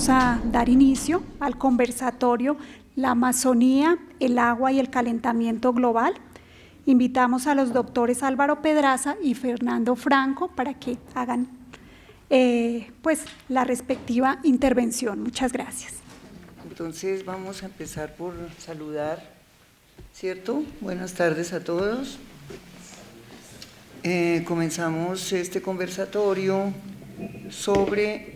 vamos a dar inicio al conversatorio La Amazonía, el agua y el calentamiento global. Invitamos a los doctores Álvaro Pedraza y Fernando Franco para que hagan pues, la respectiva intervención. Muchas gracias. Entonces vamos a empezar por saludar, ¿cierto? Buenas tardes a todos. Comenzamos este conversatorio sobre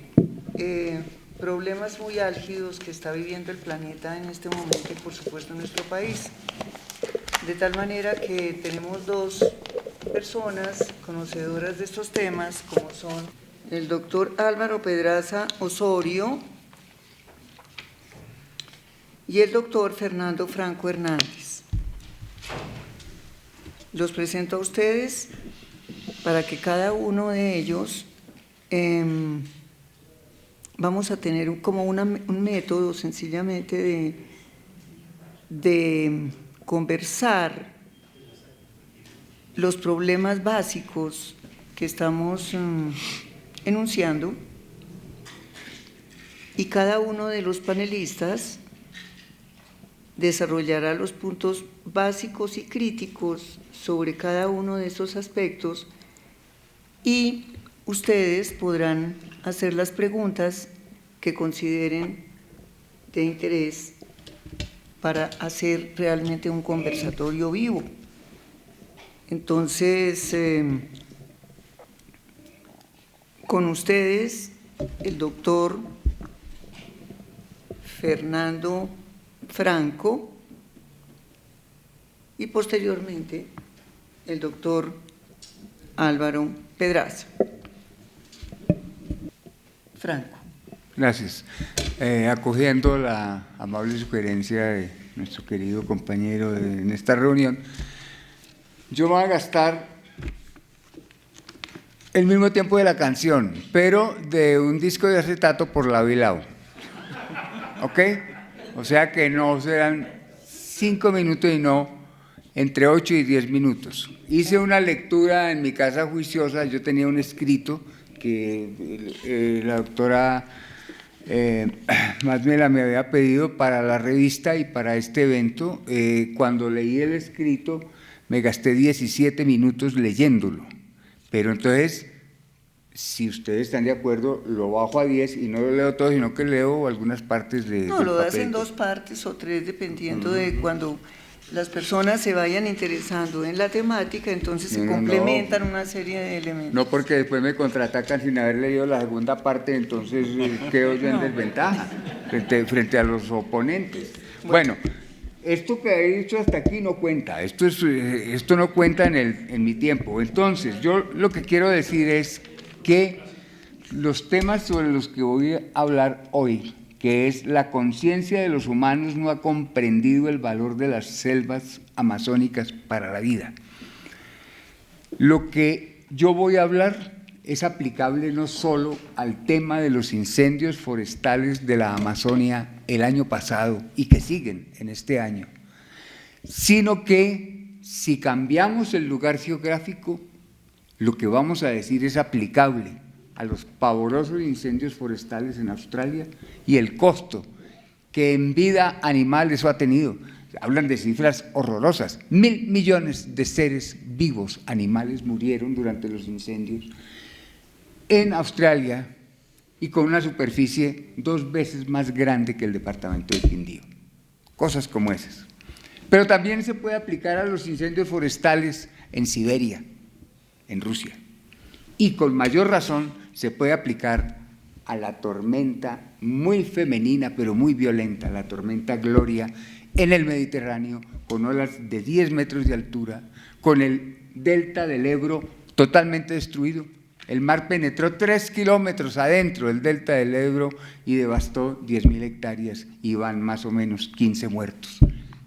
problemas muy álgidos que está viviendo el planeta en este momento y por supuesto en nuestro país. De tal manera que tenemos dos personas conocedoras de estos temas, como son el doctor Álvaro Pedraza Osorio y el doctor Fernando Franco Hernández. Los presento a ustedes para que cada uno de ellos vamos a tener como un método sencillamente de conversar los problemas básicos que estamos enunciando, y cada uno de los panelistas desarrollará los puntos básicos y críticos sobre cada uno de esos aspectos, y ustedes podrán hacer las preguntas que consideren de interés para hacer realmente un conversatorio vivo. Entonces, con ustedes, el doctor Fernando Franco y posteriormente el doctor Álvaro Pedraza. Franco. Gracias. Acogiendo la amable sugerencia de nuestro querido compañero en esta reunión, yo voy a gastar el mismo tiempo de la canción, pero de un disco de acetato por lado y lado. ¿Ok? O sea que no serán 5 minutos y no entre 8 y 10 minutos. Hice una lectura en mi casa juiciosa, yo tenía un escrito que la doctora Masmela me había pedido para la revista y para este evento. Cuando leí el escrito me gasté 17 minutos leyéndolo, pero entonces, si ustedes están de acuerdo, lo bajo a 10 y no lo leo todo, sino que leo algunas partes de… No, lo das en 2 partes o 3, dependiendo de cuando las personas se vayan interesando en la temática, entonces se complementan una serie de elementos. No, porque después me contraatacan sin haber leído la segunda parte, entonces quedo yo en desventaja frente a los oponentes. Bueno, esto que he dicho hasta aquí no cuenta, esto no cuenta en mi tiempo. Entonces, yo lo que quiero decir es que los temas sobre los que voy a hablar hoy, que es la conciencia de los humanos no ha comprendido el valor de las selvas amazónicas para la vida. Lo que yo voy a hablar es aplicable no solo al tema de los incendios forestales de la Amazonia el año pasado y que siguen en este año, sino que si cambiamos el lugar geográfico, lo que vamos a decir es aplicable a los pavorosos incendios forestales en Australia y el costo que en vida animal eso ha tenido. Hablan de cifras horrorosas. 1.000 millones de seres vivos, animales, murieron durante los incendios en Australia y con una superficie 2 veces más grande que el departamento de Quindío. Cosas como esas. Pero también se puede aplicar a los incendios forestales en Siberia, en Rusia. Y con mayor razón se puede aplicar a la tormenta muy femenina, pero muy violenta, la tormenta Gloria, en el Mediterráneo, con olas de 10 metros de altura, con el delta del Ebro totalmente destruido. El mar penetró 3 kilómetros adentro del delta del Ebro y devastó 10.000 hectáreas y van más o menos 15 muertos.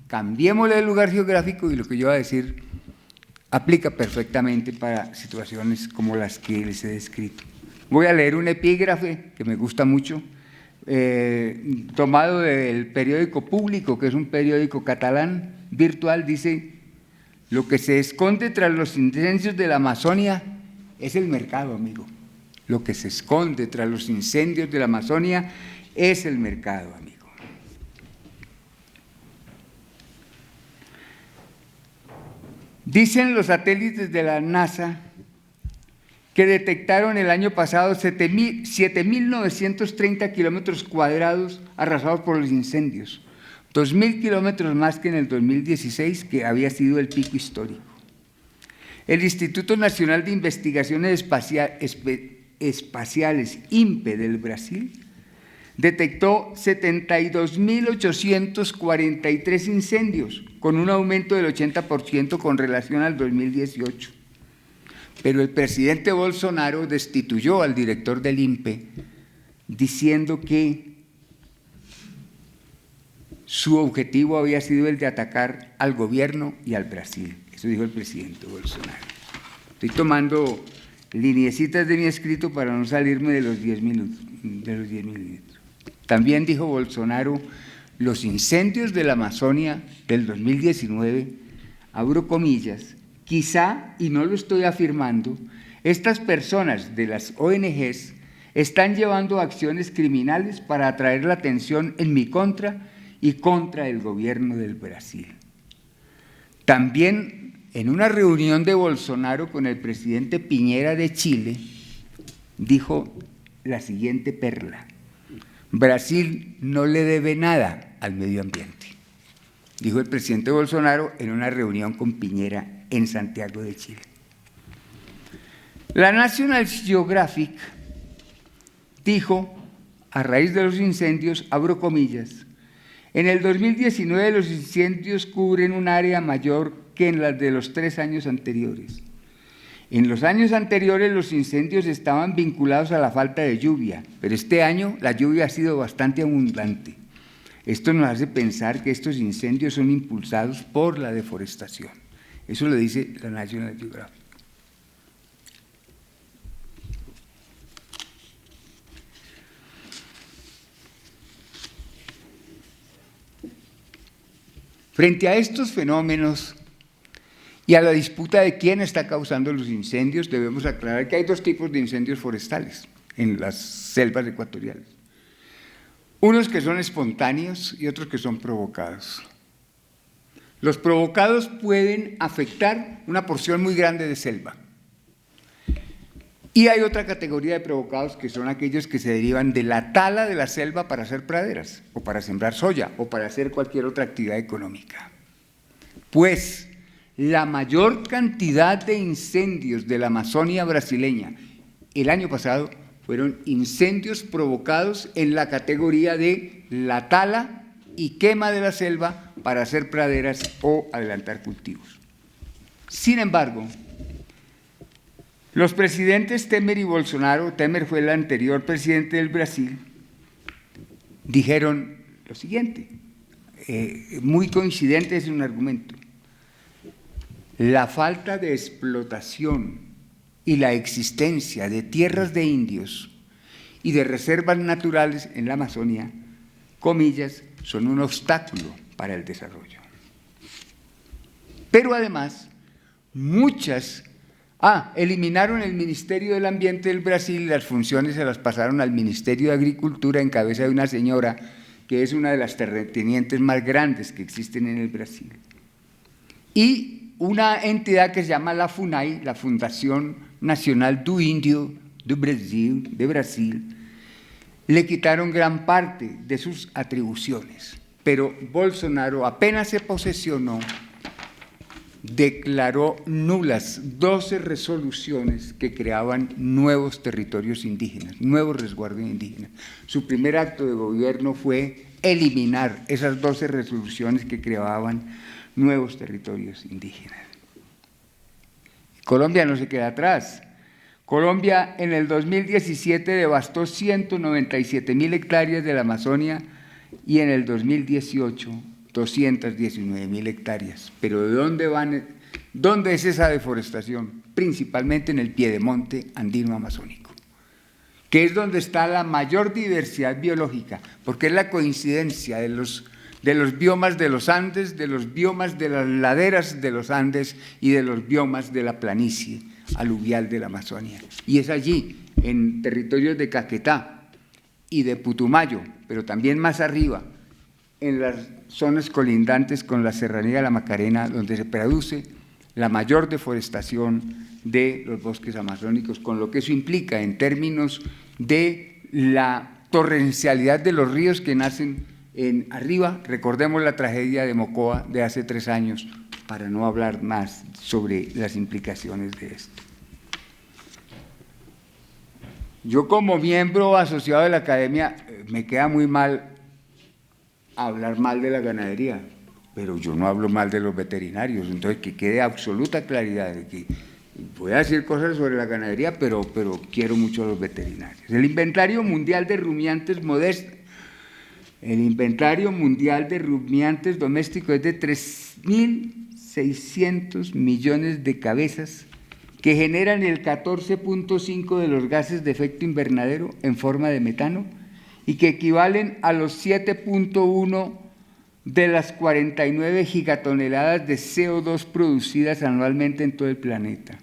Cambiémosle el lugar geográfico y lo que yo voy a decir aplica perfectamente para situaciones como las que les he descrito. Voy a leer un epígrafe que me gusta mucho, tomado del periódico Público, que es un periódico catalán virtual. Dice: lo que se esconde tras los incendios de la Amazonia es el mercado, amigo. Lo que se esconde tras los incendios de la Amazonia es el mercado, amigo. Dicen los satélites de la NASA que detectaron el año pasado 7.930 kilómetros cuadrados arrasados por los incendios, 2.000 kilómetros más que en el 2016, que había sido el pico histórico. El Instituto Nacional de Investigaciones Espaciales, INPE, del Brasil, detectó 72.843 incendios, con un aumento del 80% con relación al 2018. Pero el presidente Bolsonaro destituyó al director del INPE diciendo que su objetivo había sido el de atacar al gobierno y al Brasil. Eso dijo el presidente Bolsonaro. Estoy tomando lineecitas de mi escrito para no salirme de los 10 minutos. También dijo Bolsonaro: los incendios de la Amazonia del 2019, abro comillas, quizá, y no lo estoy afirmando, estas personas de las ONGs están llevando acciones criminales para atraer la atención en mi contra y contra el gobierno del Brasil. También en una reunión de Bolsonaro con el presidente Piñera de Chile, dijo la siguiente perla: Brasil no le debe nada al medio ambiente, dijo el presidente Bolsonaro en una reunión con Piñera en Santiago de Chile. La National Geographic dijo, a raíz de los incendios, abro comillas, en el 2019 los incendios cubren un área mayor que en las de los 3 años anteriores. En los años anteriores los incendios estaban vinculados a la falta de lluvia, pero este año la lluvia ha sido bastante abundante. Esto nos hace pensar que estos incendios son impulsados por la deforestación. Eso lo dice la National Geographic. Frente a estos fenómenos y a la disputa de quién está causando los incendios, debemos aclarar que hay 2 tipos de incendios forestales en las selvas ecuatoriales. Unos que son espontáneos y otros que son provocados. Los provocados pueden afectar una porción muy grande de selva. Y hay otra categoría de provocados que son aquellos que se derivan de la tala de la selva para hacer praderas, o para sembrar soya, o para hacer cualquier otra actividad económica. Pues la mayor cantidad de incendios de la Amazonia brasileña el año pasado fueron incendios provocados en la categoría de la tala y quema de la selva para hacer praderas o adelantar cultivos. Sin embargo, los presidentes Temer y Bolsonaro, Temer fue el anterior presidente del Brasil, dijeron lo siguiente, muy coincidente es un argumento: la falta de explotación y la existencia de tierras de indios y de reservas naturales en la Amazonia, comillas, son un obstáculo para el desarrollo. Pero además, eliminaron el Ministerio del Ambiente del Brasil y las funciones se las pasaron al Ministerio de Agricultura en cabeza de una señora que es una de las terratenientes más grandes que existen en el Brasil. Y una entidad que se llama la FUNAI, la Fundación Nacional do Índio de Brasil, le quitaron gran parte de sus atribuciones. Pero Bolsonaro apenas se posesionó, declaró nulas 12 resoluciones que creaban nuevos territorios indígenas, nuevos resguardos indígenas. Su primer acto de gobierno fue eliminar esas 12 resoluciones que creaban nuevos territorios indígenas. Colombia no se queda atrás. Colombia en el 2017 devastó 197.000 hectáreas de la Amazonia y en el 2018 219.000 hectáreas. Pero ¿dónde es esa deforestación? Principalmente en el piedemonte andino amazónico, que es donde está la mayor diversidad biológica, porque es la coincidencia de los biomas de los Andes, de los biomas de las laderas de los Andes y de los biomas de la planicie aluvial de la Amazonia. Y es allí, en territorios de Caquetá, y de Putumayo, pero también más arriba, en las zonas colindantes con la Serranía de la Macarena, donde se produce la mayor deforestación de los bosques amazónicos, con lo que eso implica en términos de la torrencialidad de los ríos que nacen arriba. Recordemos la tragedia de Mocoa de hace 3 años, para no hablar más sobre las implicaciones de esto. Yo, como miembro asociado de la academia, me queda muy mal hablar mal de la ganadería, pero yo no hablo mal de los veterinarios. Entonces, que quede absoluta claridad de que voy a decir cosas sobre la ganadería, pero quiero mucho a los veterinarios. El inventario mundial de rumiantes modestos, el inventario mundial de rumiantes domésticos es de 3.600 millones de cabezas, que generan el 14.5% de los gases de efecto invernadero en forma de metano y que equivalen a los 7.1 de las 49 gigatoneladas de CO2 producidas anualmente en todo el planeta.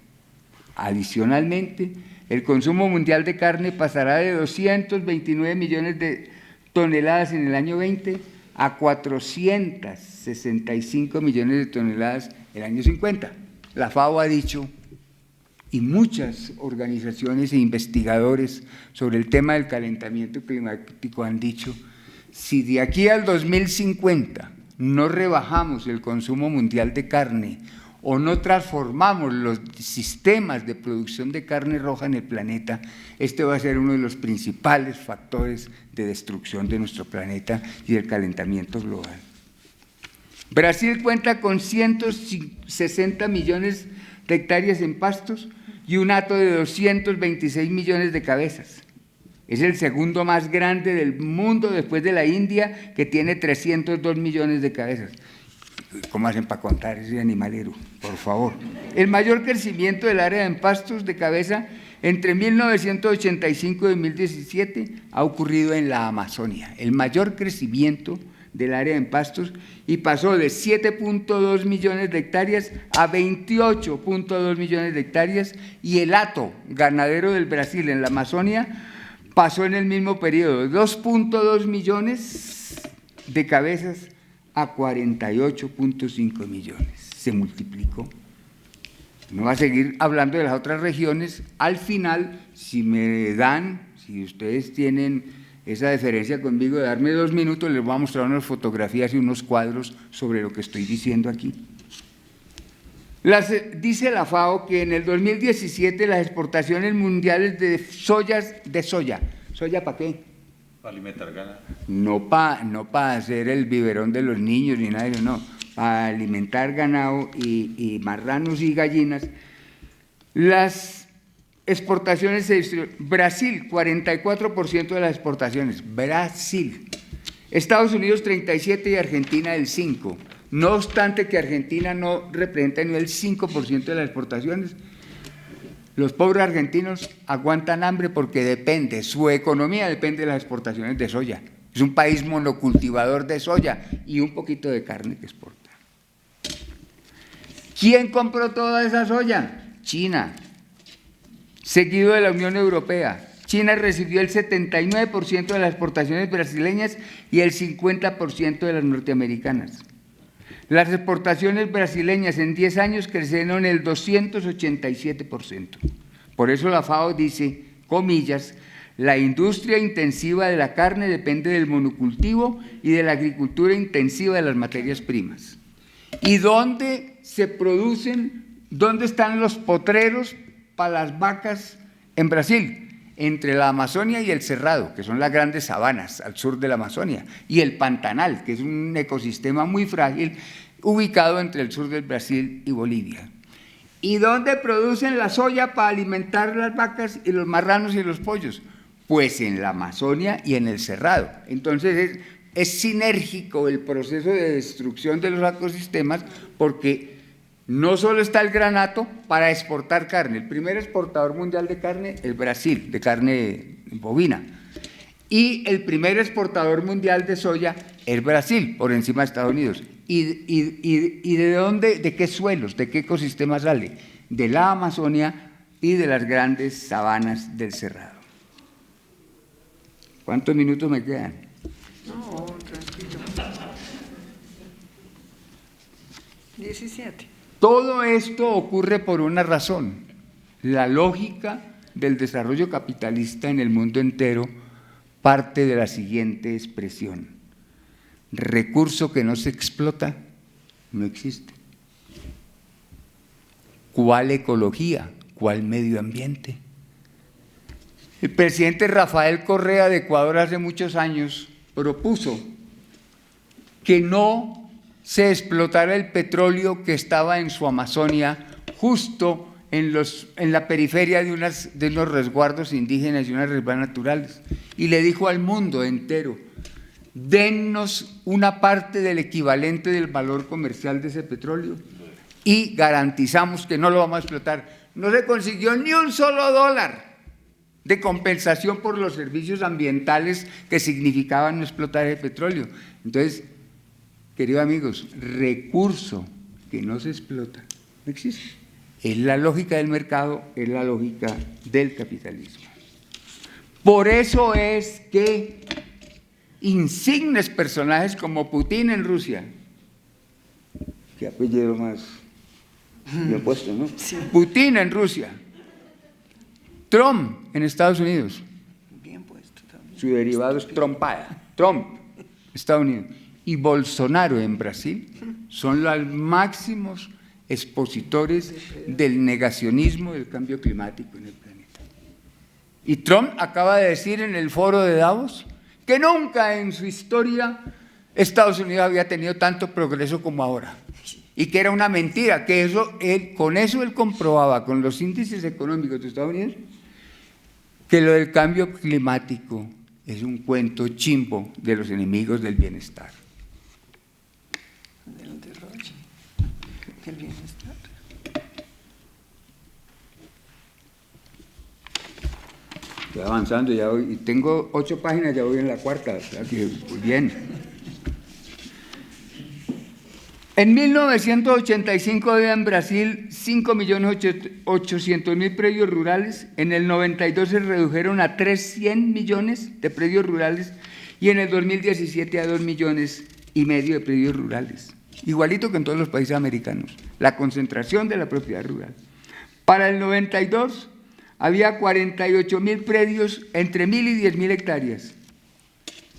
Adicionalmente, el consumo mundial de carne pasará de 229 millones de toneladas en el año 20 a 465 millones de toneladas en el año 50. La FAO ha dicho, y muchas organizaciones e investigadores sobre el tema del calentamiento climático han dicho, si de aquí al 2050 no rebajamos el consumo mundial de carne o no transformamos los sistemas de producción de carne roja en el planeta, este va a ser uno de los principales factores de destrucción de nuestro planeta y del calentamiento global. Brasil cuenta con 160 millones de hectáreas en pastos y un hato de 226 millones de cabezas. Es el segundo más grande del mundo después de la India, que tiene 302 millones de cabezas. ¿Cómo hacen para contar ese animalero? Por favor. El mayor crecimiento del área en pastos de cabeza entre 1985 y 2017 ha ocurrido en la Amazonia. El mayor crecimiento del área en pastos, y pasó de 7.2 millones de hectáreas a 28.2 millones de hectáreas, y el hato ganadero del Brasil en la Amazonia pasó en el mismo periodo de 2.2 millones de cabezas a 48.5 millones. Se multiplicó. No va a seguir hablando de las otras regiones. Al final, si ustedes tienen esa deferencia conmigo de darme 2 minutos, les voy a mostrar unas fotografías y unos cuadros sobre lo que estoy diciendo aquí. Dice la FAO que en el 2017 las exportaciones mundiales de soya, ¿soya para qué? Para alimentar ganado. No para hacer el biberón de los niños ni nada de eso, no, para alimentar ganado y marranos y gallinas. Las exportaciones se distribuyen. Brasil, 44% de las exportaciones. Brasil. Estados Unidos, 37% y Argentina, el 5%. No obstante que Argentina no representa ni el 5% de las exportaciones, los pobres argentinos aguantan hambre porque su economía depende de las exportaciones de soya. Es un país monocultivador de soya y un poquito de carne que exporta. ¿Quién compró toda esa soya? China, seguido de la Unión Europea. China recibió el 79% de las exportaciones brasileñas y el 50% de las norteamericanas. Las exportaciones brasileñas en 10 años crecieron el 287%. Por eso la FAO dice, comillas, la industria intensiva de la carne depende del monocultivo y de la agricultura intensiva de las materias primas. ¿Y dónde se producen, dónde están los potreros para las vacas en Brasil? Entre la Amazonia y el Cerrado, que son las grandes sabanas al sur de la Amazonia, y el Pantanal, que es un ecosistema muy frágil, ubicado entre el sur del Brasil y Bolivia. ¿Y dónde producen la soya para alimentar las vacas y los marranos y los pollos? Pues en la Amazonia y en el Cerrado. Entonces es sinérgico el proceso de destrucción de los ecosistemas, porque no solo está el granato para exportar carne. El primer exportador mundial de carne es Brasil, de carne bovina. Y el primer exportador mundial de soya es Brasil, por encima de Estados Unidos. ¿Y de dónde, de qué suelos, de qué ecosistemas sale? De la Amazonia y de las grandes sabanas del Cerrado. ¿Cuántos minutos me quedan? No, tranquilo. 17. Todo esto ocurre por una razón. La lógica del desarrollo capitalista en el mundo entero parte de la siguiente expresión: recurso que no se explota no existe. ¿Cuál ecología? ¿Cuál medio ambiente? El presidente Rafael Correa de Ecuador hace muchos años propuso que no se explotara el petróleo que estaba en su Amazonia, justo en la periferia de unos resguardos indígenas y unas reservas naturales, y le dijo al mundo entero: dennos una parte del equivalente del valor comercial de ese petróleo y garantizamos que no lo vamos a explotar. No se consiguió ni un solo dólar de compensación por los servicios ambientales que significaban no explotar el petróleo. Entonces, queridos amigos, recurso que no se explota no existe. Es la lógica del mercado, es la lógica del capitalismo. Por eso es que insignes personajes como Putin en Rusia, qué apellido más bien puesto, ¿no? Sí. Putin en Rusia, Trump en Estados Unidos, Bien puesto también. su derivado es trompada, Trump, Estados Unidos, y Bolsonaro en Brasil, son los máximos expositores del negacionismo del cambio climático en el planeta. Y Trump acaba de decir en el foro de Davos que nunca en su historia Estados Unidos había tenido tanto progreso como ahora, y que era una mentira, que con eso él comprobaba con los índices económicos de Estados Unidos que lo del cambio climático es un cuento chimbo de los enemigos del bienestar. Del derroche, el bienestar. Estoy avanzando, ya voy, y tengo 8 páginas, ya voy en la 4ª, o sea que muy bien. En 1985 había en Brasil 5.800.000 predios rurales, en el 92 se redujeron a 300 millones de predios rurales y en el 2017 a 2,5 millones de predios rurales, igualito que en todos los países americanos, la concentración de la propiedad rural. Para el 92 había 48.000 predios entre 1.000 y 10.000 hectáreas,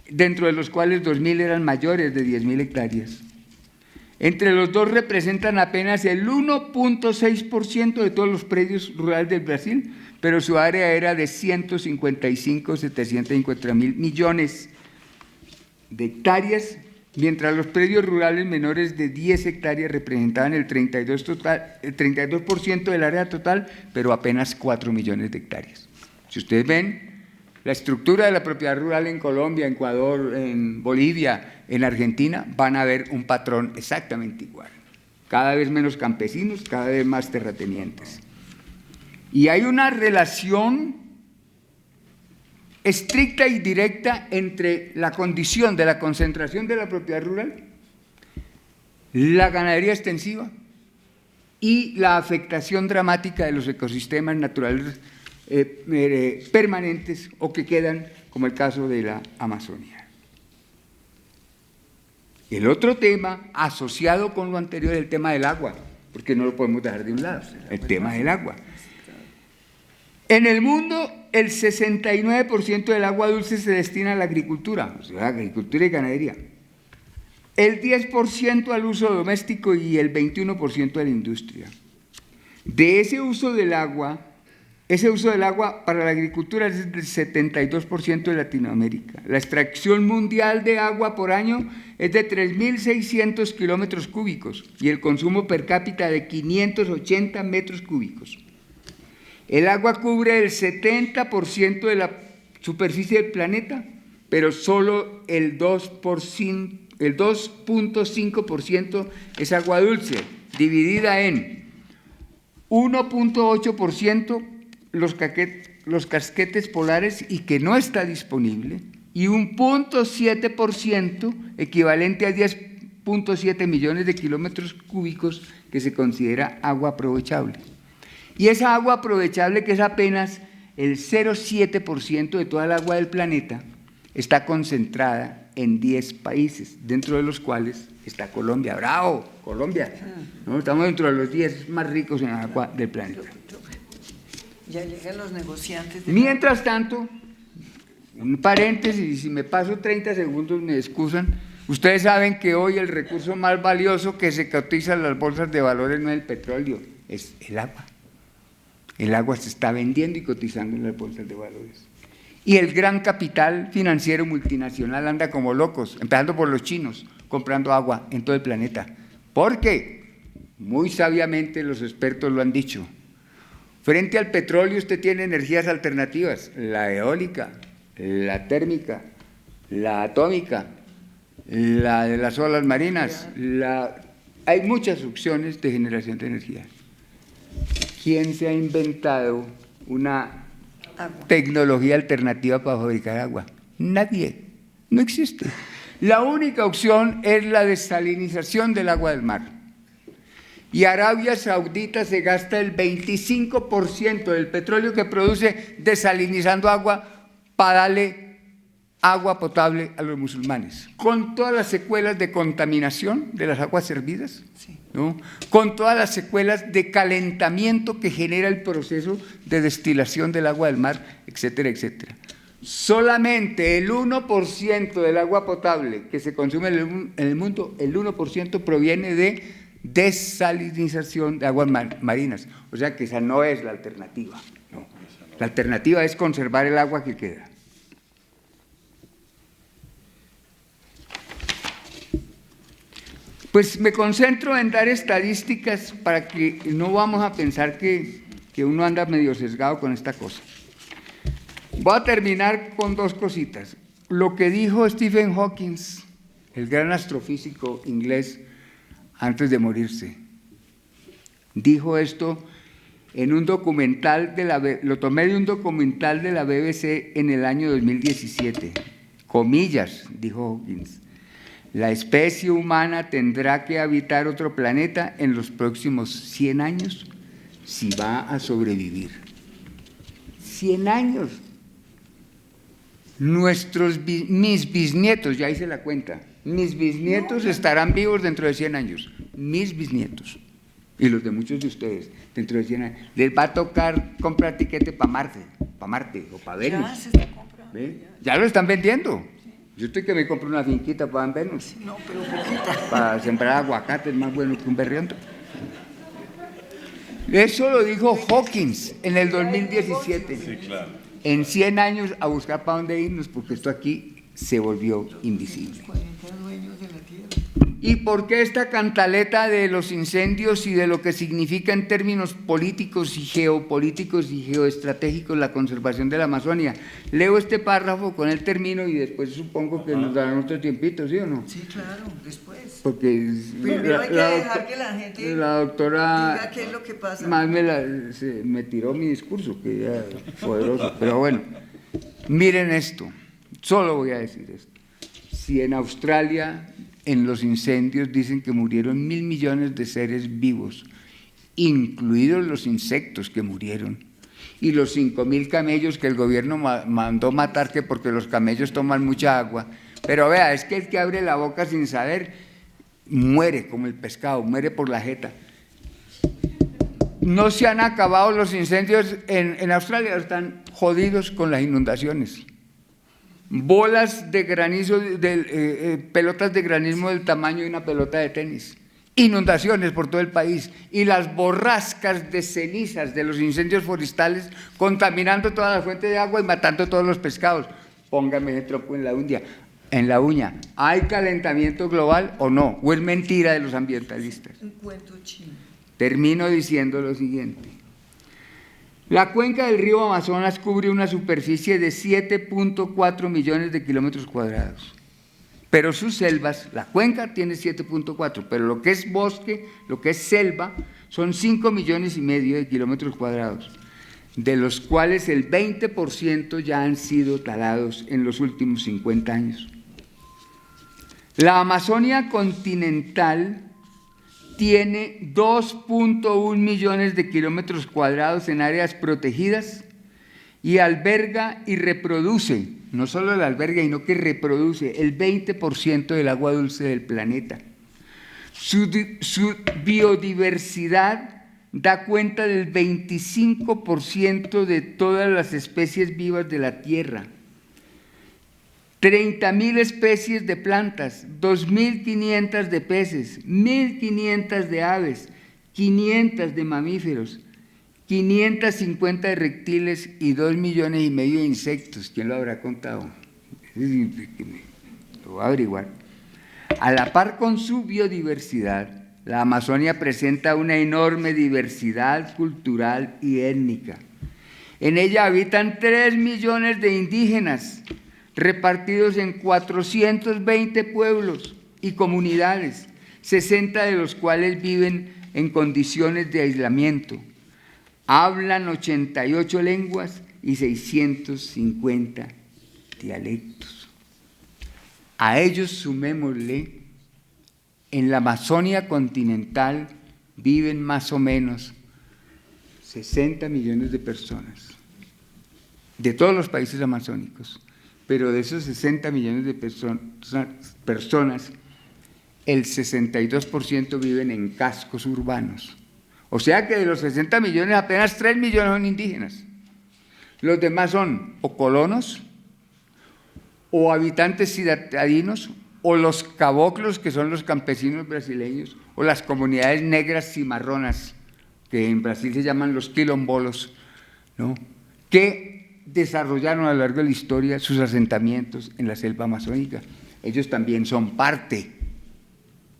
dentro de los cuales 2.000 eran mayores de 10.000 hectáreas. Entre los dos representan apenas el 1.6% de todos los predios rurales del Brasil, pero su área era de 750 mil millones de hectáreas, mientras los predios rurales menores de 10 hectáreas representaban el 32% del área total, pero apenas 4 millones de hectáreas. Si ustedes ven la estructura de la propiedad rural en Colombia, en Ecuador, en Bolivia, en Argentina, van a ver un patrón exactamente igual. Cada vez menos campesinos, cada vez más terratenientes. Y hay una relación estricta y directa entre la condición de la concentración de la propiedad rural, la ganadería extensiva y la afectación dramática de los ecosistemas naturales permanentes o que quedan, como el caso de la Amazonia. El otro tema asociado con lo anterior es el tema del agua, porque no lo podemos dejar de un lado, el tema del agua. En el mundo, el 69% del agua dulce se destina a la agricultura, o sea, agricultura y ganadería, el 10% al uso doméstico y el 21% a la industria. De ese uso del agua para la agricultura es del 72% de Latinoamérica. La extracción mundial de agua por año es de 3.600 kilómetros cúbicos y el consumo per cápita de 580 metros cúbicos. El agua cubre el 70% de la superficie del planeta, pero solo el 2.5% es agua dulce, dividida en 1.8% los casquetes polares y que no está disponible, y un 0.7% equivalente a 10.7 millones de kilómetros cúbicos que se considera agua aprovechable. Y esa agua aprovechable, que es apenas el 0.7% de toda el agua del planeta, está concentrada en 10 países, dentro de los cuales está Colombia. ¡Bravo! Colombia. ¿No? Estamos dentro de los 10 más ricos en agua del planeta. Ya llegan los negociantes. Mientras tanto, un paréntesis, y si me paso 30 segundos me excusan, ustedes saben que hoy el recurso más valioso que se cotiza en las bolsas de valores no es el petróleo, es el agua. El agua se está vendiendo y cotizando en las bolsas de valores. Y el gran capital financiero multinacional anda como locos, empezando por los chinos, comprando agua en todo el planeta. Porque, muy sabiamente los expertos lo han dicho, frente al petróleo usted tiene energías alternativas, la eólica, la térmica, la atómica, la de las olas marinas, hay muchas opciones de generación de energía. ¿Quién se ha inventado una tecnología alternativa para fabricar agua? Nadie, no existe. La única opción es la desalinización del agua del mar. Y Arabia Saudita se gasta el 25% del petróleo que produce desalinizando agua para darle agua potable a los musulmanes, con todas las secuelas de contaminación de las aguas servidas, ¿no? Con todas las secuelas de calentamiento que genera el proceso de destilación del agua del mar, etcétera, etcétera. Solamente el 1% del agua potable que se consume en el mundo, el 1% proviene de desalinización de aguas marinas, o sea que esa no es la alternativa, no. La alternativa es conservar el agua que queda. Pues me concentro en dar estadísticas para que no vamos a pensar que uno anda medio sesgado con esta cosa. Voy a terminar con dos cositas. Lo que dijo Stephen Hawking, el gran astrofísico inglés, antes de morirse. Dijo esto en un documental, lo tomé de un documental de la BBC en el año 2017. Comillas, dijo Hawking. La especie humana tendrá que habitar otro planeta en los próximos 100 años si va a sobrevivir. 100 años. Mis bisnietos, ya hice la cuenta, mis bisnietos estarán vivos dentro de 100 años. Mis bisnietos. Y los de muchos de ustedes, dentro de 100 años. Les va a tocar comprar tiquete para Marte o para Venus. Ya se está comprando. ¿Ve? Ya lo están vendiendo. Yo estoy que me compro una finquita para Venus. No, pero poquita. Para sembrar aguacate, es más bueno que un berriondo. Eso lo dijo Hawkins en el 2017. Sí, claro. En 100 años a buscar para dónde irnos, porque esto aquí se volvió invisible. 40 dueños de la tierra. ¿Y por qué esta cantaleta de los incendios y de lo que significa en términos políticos y geopolíticos y geoestratégicos la conservación de la Amazonia? Leo este párrafo, con él termino y después supongo que nos darán otro tiempito, ¿sí o no? Sí, claro, después. Porque Primero hay que dejar que la gente la doctora diga qué es lo que pasa. más me tiró mi discurso, que era poderoso, pero bueno, miren esto, solo voy a decir esto. Si en Australia, en los incendios, dicen que murieron 1.000 millones de seres vivos, incluidos los insectos que murieron, y los 5.000 camellos que el gobierno mandó matar, que porque los camellos toman mucha agua. Pero vea, es que el que abre la boca sin saber, muere como el pescado, muere por la jeta. No se han acabado los incendios en Australia, están jodidos con las inundaciones. Bolas de granizo, pelotas de granizo del tamaño de una pelota de tenis, inundaciones por todo el país y las borrascas de cenizas de los incendios forestales contaminando toda la fuente de agua y matando todos los pescados. Póngame ese tropo en la uña. ¿Hay calentamiento global o no? ¿O es mentira de los ambientalistas? Un cuento chino. Termino diciendo lo siguiente. La cuenca del río Amazonas cubre una superficie de 7.4 millones de kilómetros cuadrados, pero sus selvas, la cuenca tiene 7.4, pero lo que es bosque, lo que es selva, son 5 millones y medio de kilómetros cuadrados, de los cuales el 20% ya han sido talados en los últimos 50 años. La Amazonia continental tiene 2.1 millones de kilómetros cuadrados en áreas protegidas y alberga y reproduce no solo la alberga, sino que reproduce el 20% del agua dulce del planeta. Su biodiversidad da cuenta del 25% de todas las especies vivas de la Tierra. 30.000 especies de plantas, 2.500 de peces, 1.500 de aves, 500 de mamíferos, 550 de reptiles y 2,5 millones de insectos. ¿Quién lo habrá contado? Lo voy a averiguar. A la par con su biodiversidad, la Amazonia presenta una enorme diversidad cultural y étnica. En ella habitan 3 millones de indígenas, repartidos en 420 pueblos y comunidades, 60 de los cuales viven en condiciones de aislamiento. Hablan 88 lenguas y 650 dialectos. A ellos sumémosle, en la Amazonia continental viven más o menos 60 millones de personas, de todos los países amazónicos. Pero de esos 60 millones de personas, el 62% viven en cascos urbanos. O sea que de los 60 millones, apenas 3 millones son indígenas. Los demás son o colonos, o habitantes citadinos, o los caboclos, que son los campesinos brasileños, o las comunidades negras cimarronas, que en Brasil se llaman los quilombolos, ¿no?, que desarrollaron a lo largo de la historia sus asentamientos en la selva amazónica. Ellos también son parte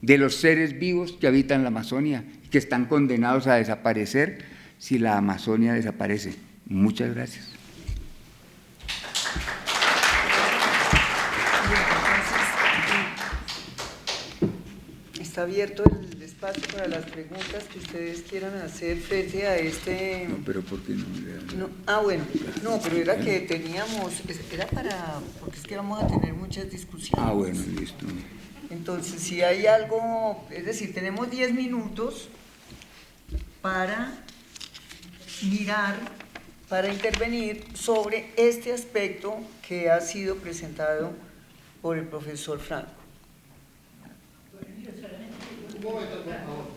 de los seres vivos que habitan la Amazonia, que están condenados a desaparecer si la Amazonia desaparece. Muchas gracias. Está abierto el espacio para las preguntas que ustedes quieran hacer frente a este… No, pero ¿por qué no? No, bueno, no, pero era que teníamos, era para, porque es que vamos a tener muchas discusiones. Ah, bueno, listo. Entonces, si hay algo, es decir, tenemos 10 minutos para mirar, para intervenir sobre este aspecto que ha sido presentado por el profesor Franco. Un momento, por favor.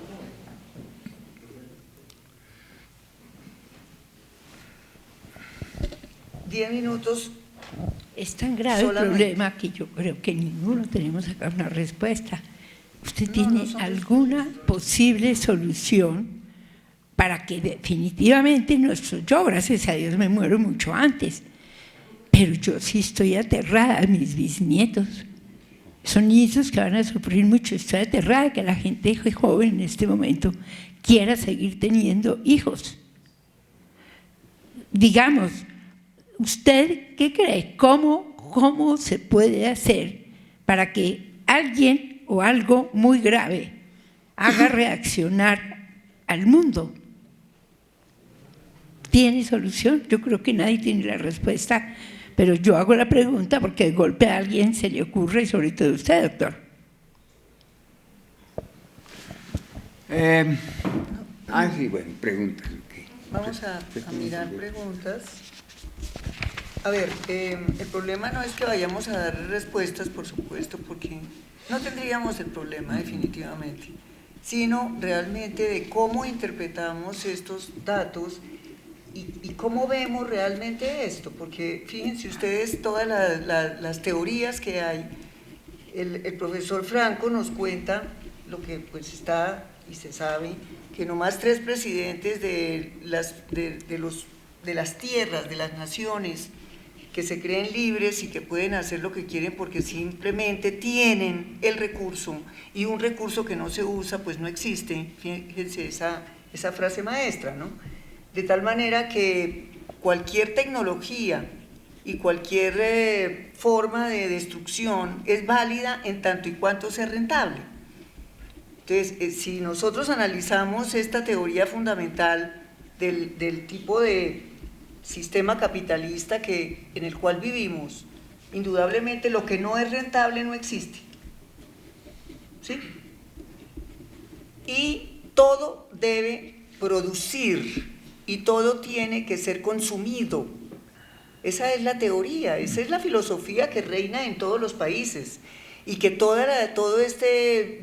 10 minutos. Es tan grave el problema que yo creo que ninguno tenemos acá una respuesta. ¿Usted tiene alguna posible solución para que definitivamente yo, gracias a Dios, me muero mucho antes, pero yo sí estoy aterrada, mis bisnietos son nietos que van a sufrir mucho, estoy aterrada de que la gente joven en este momento quiera seguir teniendo hijos? Digamos, ¿usted qué cree? ¿Cómo se puede hacer para que alguien o algo muy grave haga reaccionar al mundo? ¿Tiene solución? Yo creo que nadie tiene la respuesta, pero yo hago la pregunta porque de golpe a alguien se le ocurre, y sobre todo a usted, doctor. Sí, bueno, preguntas. Okay. Vamos a mirar preguntas. A ver, el problema no es que vayamos a dar respuestas, por supuesto, porque no tendríamos el problema definitivamente, sino realmente de cómo interpretamos estos datos y cómo vemos realmente esto, porque fíjense ustedes todas las teorías que hay. El profesor Franco nos cuenta lo que pues está y se sabe, que nomás 3 presidentes de las tierras, de las naciones, que se creen libres y que pueden hacer lo que quieren porque simplemente tienen el recurso, y un recurso que no se usa pues no existe. Fíjense esa frase maestra, ¿no? De tal manera que cualquier tecnología y cualquier forma de destrucción es válida en tanto y cuanto sea rentable. Entonces, si nosotros analizamos esta teoría fundamental del tipo de sistema capitalista en el cual vivimos, indudablemente lo que no es rentable no existe, ¿sí? Y todo debe producir y todo tiene que ser consumido. Esa es la teoría, esa es la filosofía que reina en todos los países y que todo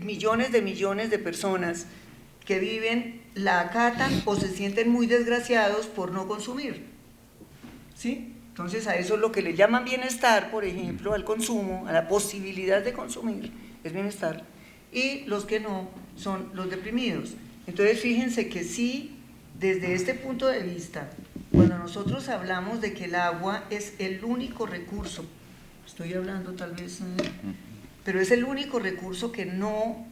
millones de personas que viven la acatan o se sienten muy desgraciados por no consumir. ¿Sí? Entonces a eso es lo que le llaman bienestar, por ejemplo, al consumo, a la posibilidad de consumir, es bienestar, y los que no son los deprimidos. Entonces fíjense que sí, desde este punto de vista, cuando nosotros hablamos de que el agua es el único recurso, estoy hablando tal vez, pero es el único recurso que no,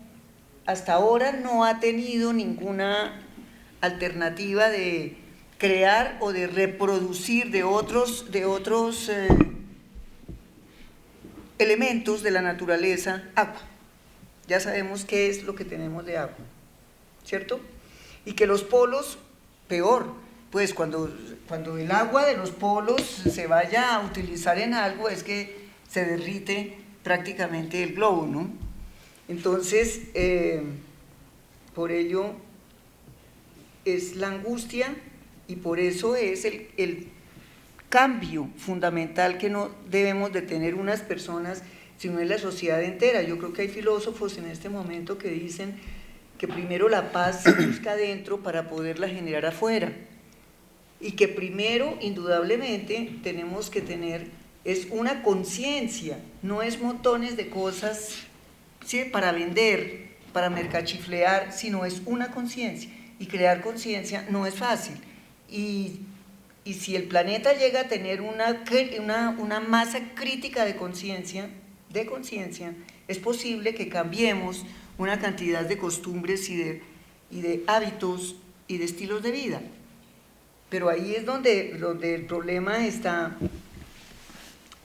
hasta ahora no ha tenido ninguna alternativa de crear o de reproducir de otros elementos de la naturaleza agua. Ya sabemos qué es lo que tenemos de agua, ¿cierto? Y que los polos, peor, pues cuando el agua de los polos se vaya a utilizar en algo es que se derrite prácticamente el globo, ¿no? Entonces, por ello es la angustia y por eso es el cambio fundamental que no debemos de tener unas personas, sino en la sociedad entera. Yo creo que hay filósofos en este momento que dicen que primero la paz se busca adentro para poderla generar afuera, y que primero, indudablemente, tenemos que tener es una conciencia, no es montones de cosas, ¿sí?, para vender, para mercachiflear, sino es una conciencia, y crear conciencia no es fácil, y si el planeta llega a tener una masa crítica de conciencia, es posible que cambiemos una cantidad de costumbres y de hábitos y de estilos de vida. Pero ahí es donde el problema está,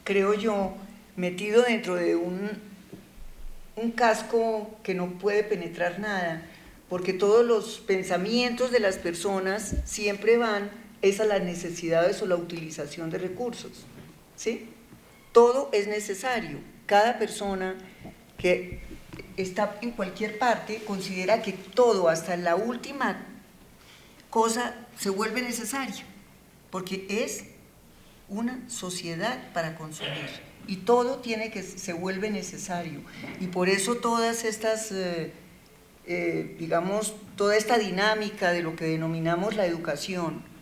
creo yo, metido dentro de un casco que no puede penetrar nada, porque todos los pensamientos de las personas siempre van a las necesidades o la utilización de recursos, ¿sí? Todo es necesario. Cada persona que está en cualquier parte considera que todo, hasta la última cosa, se vuelve necesario, porque es una sociedad para consumir y todo se vuelve necesario, y por eso todas estas, digamos, toda esta dinámica de lo que denominamos la educación,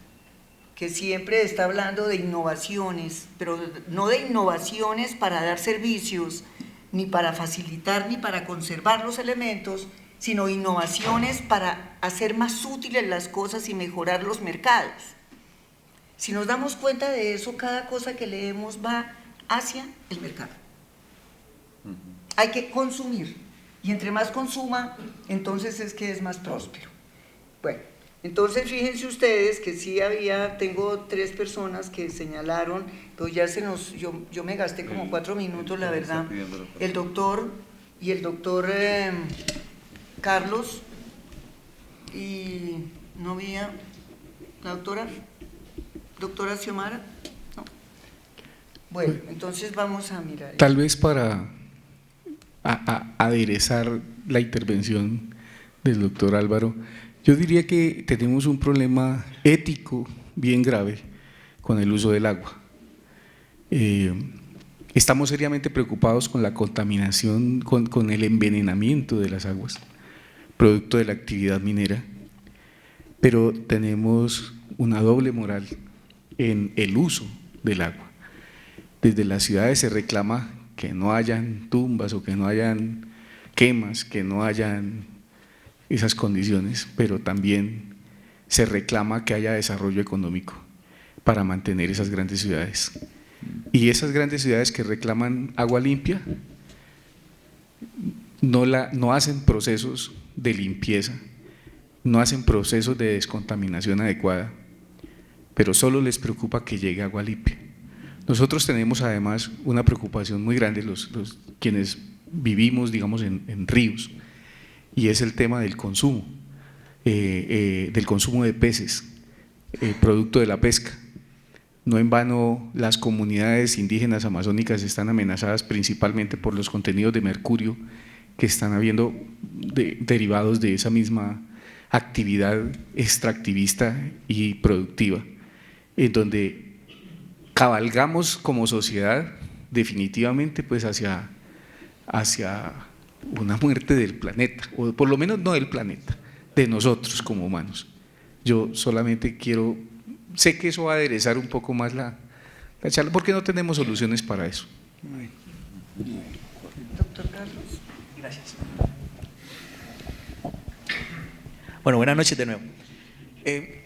que siempre está hablando de innovaciones, pero no de innovaciones para dar servicios, ni para facilitar, ni para conservar los elementos, sino innovaciones para hacer más útiles las cosas y mejorar los mercados. Si nos damos cuenta de eso, cada cosa que leemos va hacia el mercado. Hay que consumir, y entre más consuma, entonces es que es más próspero. Bueno, entonces fíjense ustedes que sí tengo 3 personas que señalaron, pero ya yo me gasté como 4 minutos, la verdad. El doctor Carlos, y no había la doctora Xiomara, ¿no? Bueno, entonces vamos a mirar. Tal vez para aderezar la intervención del doctor Álvaro, yo diría que tenemos un problema ético bien grave con el uso del agua. Estamos seriamente preocupados con la contaminación, con el envenenamiento de las aguas, producto de la actividad minera, pero tenemos una doble moral en el uso del agua. Desde las ciudades se reclama que no hayan tumbas o que no hayan quemas, que no hayan esas condiciones, pero también se reclama que haya desarrollo económico para mantener esas grandes ciudades. Y esas grandes ciudades que reclaman agua limpia no hacen procesos de limpieza, no hacen procesos de descontaminación adecuada, pero solo les preocupa que llegue agua limpia. Nosotros tenemos además una preocupación muy grande, quienes vivimos, digamos, en ríos, y es el tema del consumo de peces, producto de la pesca. No en vano las comunidades indígenas amazónicas están amenazadas principalmente por los contenidos de mercurio que están habiendo derivados de esa misma actividad extractivista y productiva, en donde cabalgamos como sociedad definitivamente pues hacia una muerte del planeta, o por lo menos no del planeta, de nosotros como humanos. Yo solamente sé que eso va a aderezar un poco más la charla, porque no tenemos soluciones para eso. Doctor Carlos. Gracias. Bueno, buenas noches de nuevo.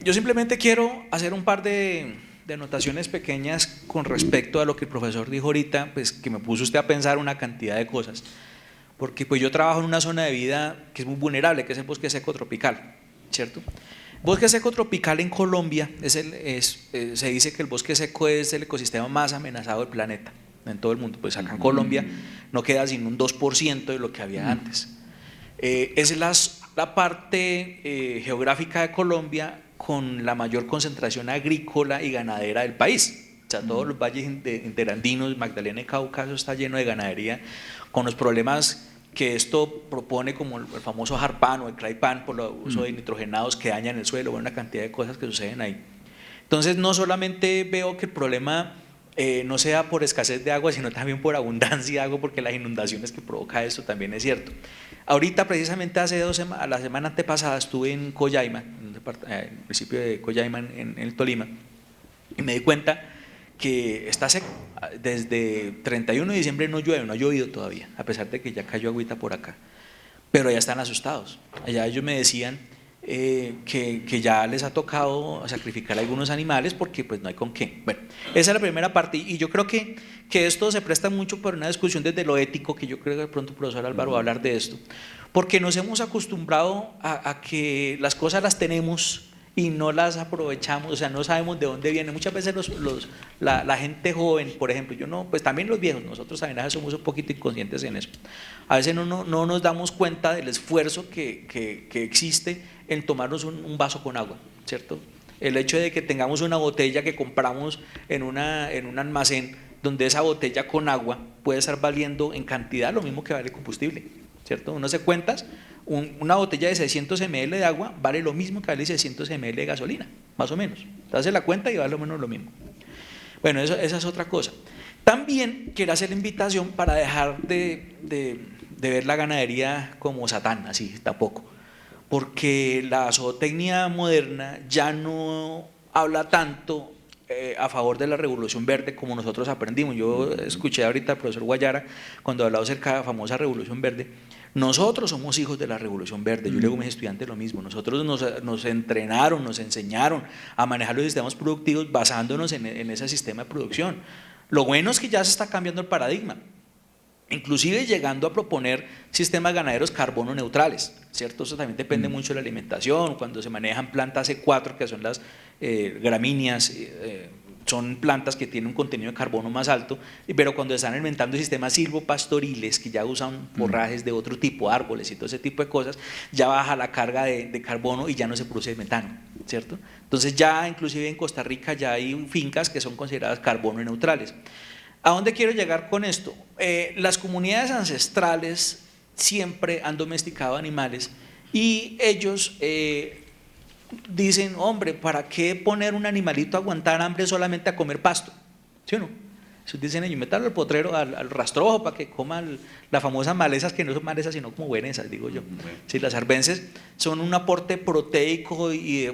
Yo simplemente quiero hacer un par de anotaciones pequeñas con respecto a lo que el profesor dijo ahorita, pues que me puso usted a pensar una cantidad de cosas, porque pues yo trabajo en una zona de vida que es muy vulnerable, que es el bosque seco tropical, ¿cierto? Bosque seco tropical en Colombia se dice que el bosque seco es el ecosistema más amenazado del planeta, en todo el mundo. Pues acá en Colombia no queda sin un 2% de lo que había antes. Es la parte geográfica de Colombia con la mayor concentración agrícola y ganadera del país. O sea, todos los valles interandinos, Magdalena y Cauca, eso está lleno de ganadería, con los problemas que esto propone, como el famoso harpan o el craypan por el uso de nitrogenados que dañan el suelo, una cantidad de cosas que suceden ahí. Entonces no solamente veo que el problema no sea por escasez de agua, sino también por abundancia de agua, porque las inundaciones que provoca esto también es cierto. Ahorita, precisamente la semana antepasada, estuve en Collaima, en el municipio de Collaima, en el Tolima, y me di cuenta que está seco. Desde 31 de diciembre no llueve, no ha llovido todavía, a pesar de que ya cayó agüita por acá, pero ya están asustados. Allá ellos me decían que ya les ha tocado sacrificar algunos animales porque pues no hay con qué. Bueno, esa es la primera parte, y yo creo que esto se presta mucho para una discusión desde lo ético, que yo creo que de pronto el profesor Álvaro va a hablar de esto, porque nos hemos acostumbrado a que las cosas las tenemos y no las aprovechamos, o sea, no sabemos de dónde vienen. Muchas veces la gente joven, por ejemplo, pues también los viejos, nosotros también a veces somos un poquito inconscientes en eso. A veces no nos damos cuenta del esfuerzo que existe en tomarnos un vaso con agua, ¿cierto? El hecho de que tengamos una botella que compramos en un almacén, donde esa botella con agua puede estar valiendo en cantidad lo mismo que vale el combustible, ¿cierto? Uno se cuentas, una botella de 600 ml de agua vale lo mismo que vale 600 ml de gasolina, más o menos. Entonces la cuenta y vale lo menos lo mismo. Bueno, esa es otra cosa. También quiero hacer la invitación para dejar de ver la ganadería como Satán, así tampoco, porque la zootecnia moderna ya no habla tanto a favor de la revolución verde como nosotros aprendimos. Yo escuché ahorita al profesor Guayara cuando hablaba acerca de la famosa revolución verde. Nosotros somos hijos de la revolución verde. Yo le digo a mis estudiantes lo mismo. Nosotros nos entrenaron, nos enseñaron a manejar los sistemas productivos basándonos en ese sistema de producción. Lo bueno es que ya se está cambiando el paradigma, inclusive llegando a proponer sistemas ganaderos carbono neutrales, ¿cierto? Eso también depende mucho de la alimentación. Cuando se manejan plantas E4, que son las gramíneas, son plantas que tienen un contenido de carbono más alto, pero cuando están alimentando sistemas silvopastoriles que ya usan forrajes de otro tipo, árboles y todo ese tipo de cosas, ya baja la carga de carbono y ya no se produce metano, ¿cierto? Entonces ya inclusive en Costa Rica ya hay fincas que son consideradas carbono neutrales. ¿A dónde quiero llegar con esto? Las comunidades ancestrales siempre han domesticado animales y ellos dicen, hombre, ¿para qué poner un animalito a aguantar hambre solamente a comer pasto? ¿Sí o no? Eso dicen ellos, métalo al potrero, al rastrojo para que coma las famosas malezas, que no son malezas sino como buenesas, digo yo. Sí, las arbences son un aporte proteico y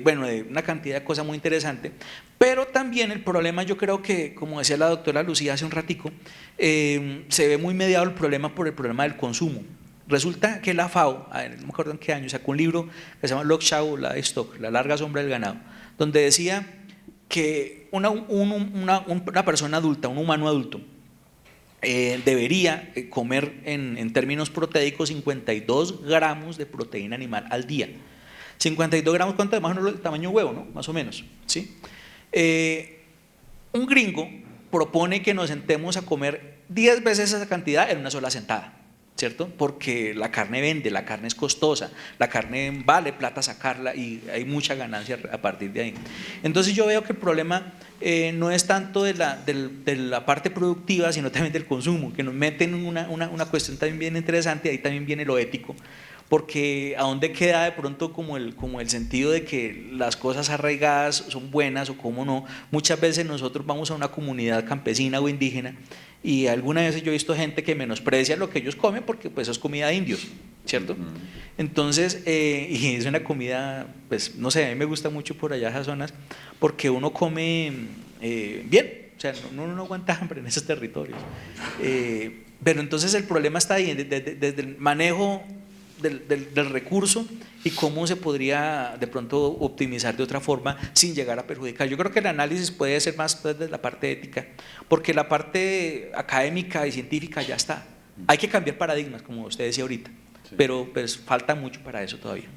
bueno, de una cantidad de cosas muy interesante, pero también el problema, yo creo que, como decía la doctora Lucía hace un ratico, se ve muy mediado el problema por el problema del consumo. Resulta que la FAO, no me acuerdo en qué año, sacó un libro que se llama Lockjaw Livestock, la larga sombra del ganado, donde decía que una persona adulta, un humano adulto, debería comer en términos proteicos 52 gramos de proteína animal al día. 52 gramos, ¿cuánto es? Más o menos el tamaño huevo, ¿no? Más o menos, ¿sí? Un gringo propone que nos sentemos a comer 10 veces esa cantidad en una sola sentada, ¿cierto? Porque la carne vende, la carne es costosa, la carne vale plata sacarla y hay mucha ganancia a partir de ahí. Entonces yo veo que el problema no es tanto de la parte productiva, sino también del consumo, que nos meten en una cuestión también bien interesante, ahí también viene lo ético, porque ¿a dónde queda de pronto como el sentido de que las cosas arraigadas son buenas o cómo no? Muchas veces nosotros vamos a una comunidad campesina o indígena y algunas veces yo he visto gente que menosprecia lo que ellos comen porque pues es comida de indios, ¿cierto? Entonces, y es una comida, pues no sé, a mí me gusta mucho por allá esas zonas porque uno come bien, o sea, uno no aguanta hambre en esos territorios. Pero entonces el problema está ahí, desde el manejo del recurso y cómo se podría de pronto optimizar de otra forma sin llegar a perjudicar. Yo creo que el análisis puede ser más desde la parte ética, porque la parte académica y científica ya está. Hay que cambiar paradigmas, como usted decía ahorita, sí, pero pues falta mucho para eso todavía.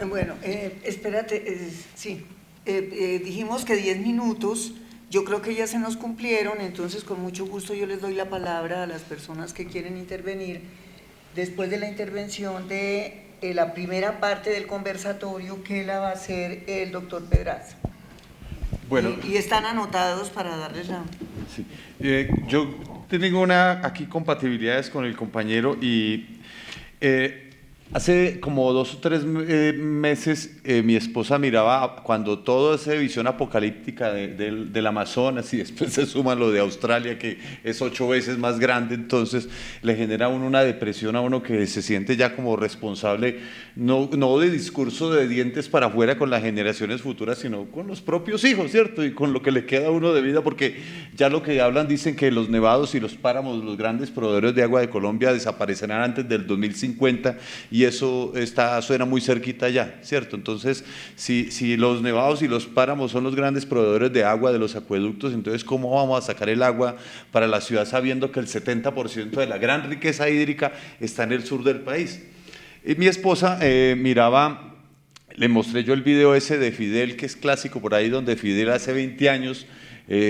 Bueno, espérate, sí, dijimos que 10 minutos, yo creo que ya se nos cumplieron, entonces con mucho gusto yo les doy la palabra a las personas que quieren intervenir después de la intervención de la primera parte del conversatorio que la va a hacer el doctor Pedraza. Bueno, y están anotados para darles la... Sí. Yo tengo aquí compatibilidades con el compañero y hace como 2 o 3 meses mi esposa miraba cuando toda esa visión apocalíptica del Amazonas y después se suma lo de Australia que es 8 veces más grande, entonces le genera a uno una depresión a uno que se siente ya como responsable, no de discurso de dientes para afuera con las generaciones futuras, sino con los propios hijos, ¿cierto? Y con lo que le queda a uno de vida, porque ya lo que hablan dicen que los nevados y los páramos, los grandes proveedores de agua de Colombia desaparecerán antes del 2050 y eso suena muy cerquita ya, ¿cierto? Entonces, si los nevados y los páramos son los grandes proveedores de agua de los acueductos, entonces ¿cómo vamos a sacar el agua para la ciudad sabiendo que el 70% de la gran riqueza hídrica está en el sur del país? Y mi esposa miraba, le mostré yo el video ese de Fidel, que es clásico por ahí, donde Fidel hace 20 años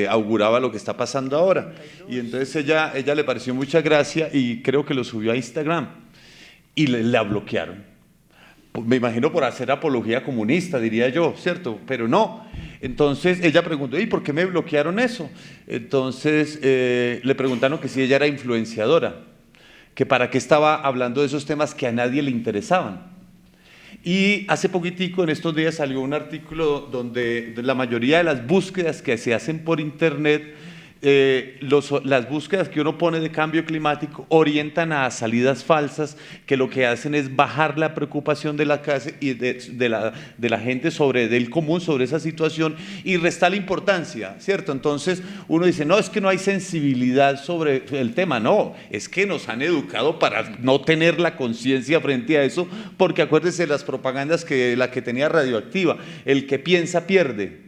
auguraba lo que está pasando ahora, y entonces ella le pareció mucha gracia y creo que lo subió a Instagram. Y la bloquearon. Me imagino por hacer apología comunista, diría yo, ¿cierto? Pero no. Entonces ella preguntó, ¿y por qué me bloquearon eso? Entonces le preguntaron que si ella era influenciadora, que para qué estaba hablando de esos temas que a nadie le interesaban. Y hace poquitico, en estos días, salió un artículo donde la mayoría de las búsquedas que se hacen por internet, las búsquedas que uno pone de cambio climático orientan a salidas falsas que lo que hacen es bajar la preocupación de la clase y de la gente del común sobre esa situación y restar la importancia, ¿cierto? Entonces uno dice, no, es que no hay sensibilidad sobre el tema, no, es que nos han educado para no tener la conciencia frente a eso, porque acuérdense de las propagandas la que tenía Radioactiva, el que piensa pierde,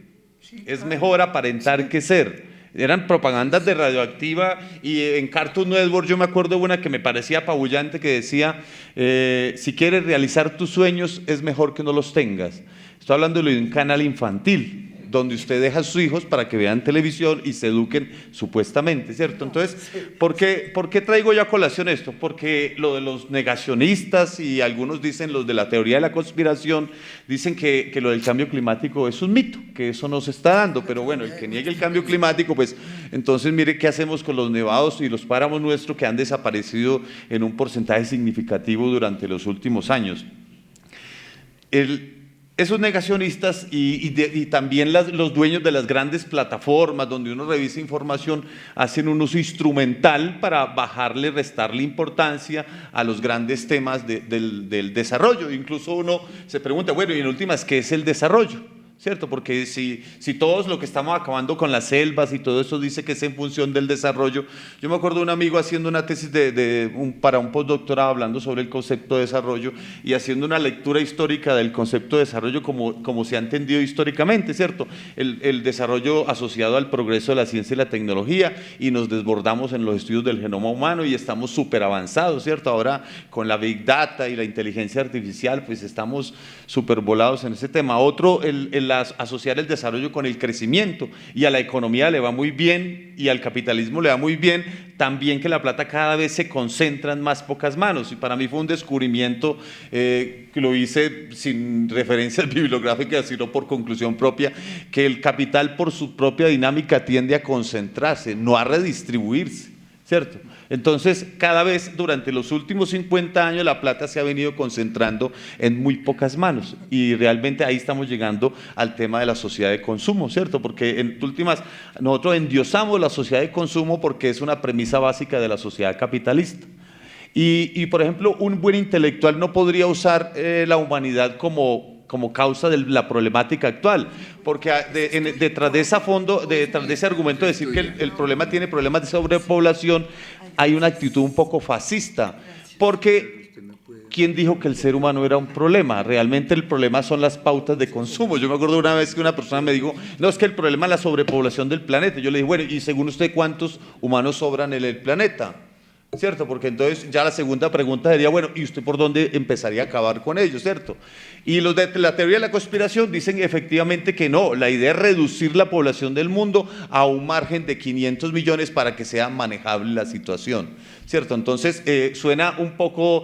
es mejor aparentar que ser. Eran propagandas de Radioactiva y en Cartoon Network yo me acuerdo de una que me parecía apabullante que decía, si quieres realizar tus sueños es mejor que no los tengas. Estoy hablando de un canal infantil donde usted deja a sus hijos para que vean televisión y se eduquen supuestamente, ¿cierto? Entonces, ¿por qué traigo yo a colación esto? Porque lo de los negacionistas y algunos dicen, los de la teoría de la conspiración, dicen que lo del cambio climático es un mito, que eso no se está dando, pero bueno, el que niegue el cambio climático, pues entonces mire qué hacemos con los nevados y los páramos nuestros que han desaparecido en un porcentaje significativo durante los últimos años. Esos negacionistas y también los dueños de las grandes plataformas donde uno revisa información hacen un uso instrumental para bajarle, restarle importancia a los grandes temas del desarrollo. Incluso uno se pregunta, bueno, y en últimas, ¿qué es el desarrollo? ¿Cierto? Porque si todos lo que estamos acabando con las selvas y todo eso dice que es en función del desarrollo. Yo me acuerdo de un amigo haciendo una tesis para un postdoctorado hablando sobre el concepto de desarrollo y haciendo una lectura histórica del concepto de desarrollo como se ha entendido históricamente, ¿cierto? El desarrollo asociado al progreso de la ciencia y la tecnología, y nos desbordamos en los estudios del genoma humano y estamos súper avanzados, ¿cierto? Ahora con la Big Data y la inteligencia artificial, pues estamos súper volados en ese tema. Otro, asociar el desarrollo con el crecimiento, y a la economía le va muy bien y al capitalismo le va muy bien también que la plata cada vez se concentra en más pocas manos, y para mí fue un descubrimiento que lo hice sin referencias bibliográficas sino por conclusión propia, que el capital por su propia dinámica tiende a concentrarse, no a redistribuirse, ¿cierto? Entonces, cada vez durante los últimos 50 años la plata se ha venido concentrando en muy pocas manos y realmente ahí estamos llegando al tema de la sociedad de consumo, ¿cierto? Porque en últimas nosotros endiosamos la sociedad de consumo porque es una premisa básica de la sociedad capitalista. Y por ejemplo, un buen intelectual no podría usar la humanidad como causa de la problemática actual, porque detrás de ese argumento de decir que el problema tiene problemas de sobrepoblación, hay una actitud un poco fascista, porque ¿quién dijo que el ser humano era un problema? Realmente el problema son las pautas de consumo. Yo me acuerdo una vez que una persona me dijo, no, es que el problema es la sobrepoblación del planeta. Yo le dije, bueno, y según usted, ¿cuántos humanos sobran en el planeta? ¿Cierto? Porque entonces ya la segunda pregunta sería, bueno, ¿y usted por dónde empezaría a acabar con ellos? ¿Cierto? Y los de la teoría de la conspiración dicen efectivamente que no, la idea es reducir la población del mundo a un margen de 500 millones para que sea manejable la situación, ¿cierto? Entonces suena un poco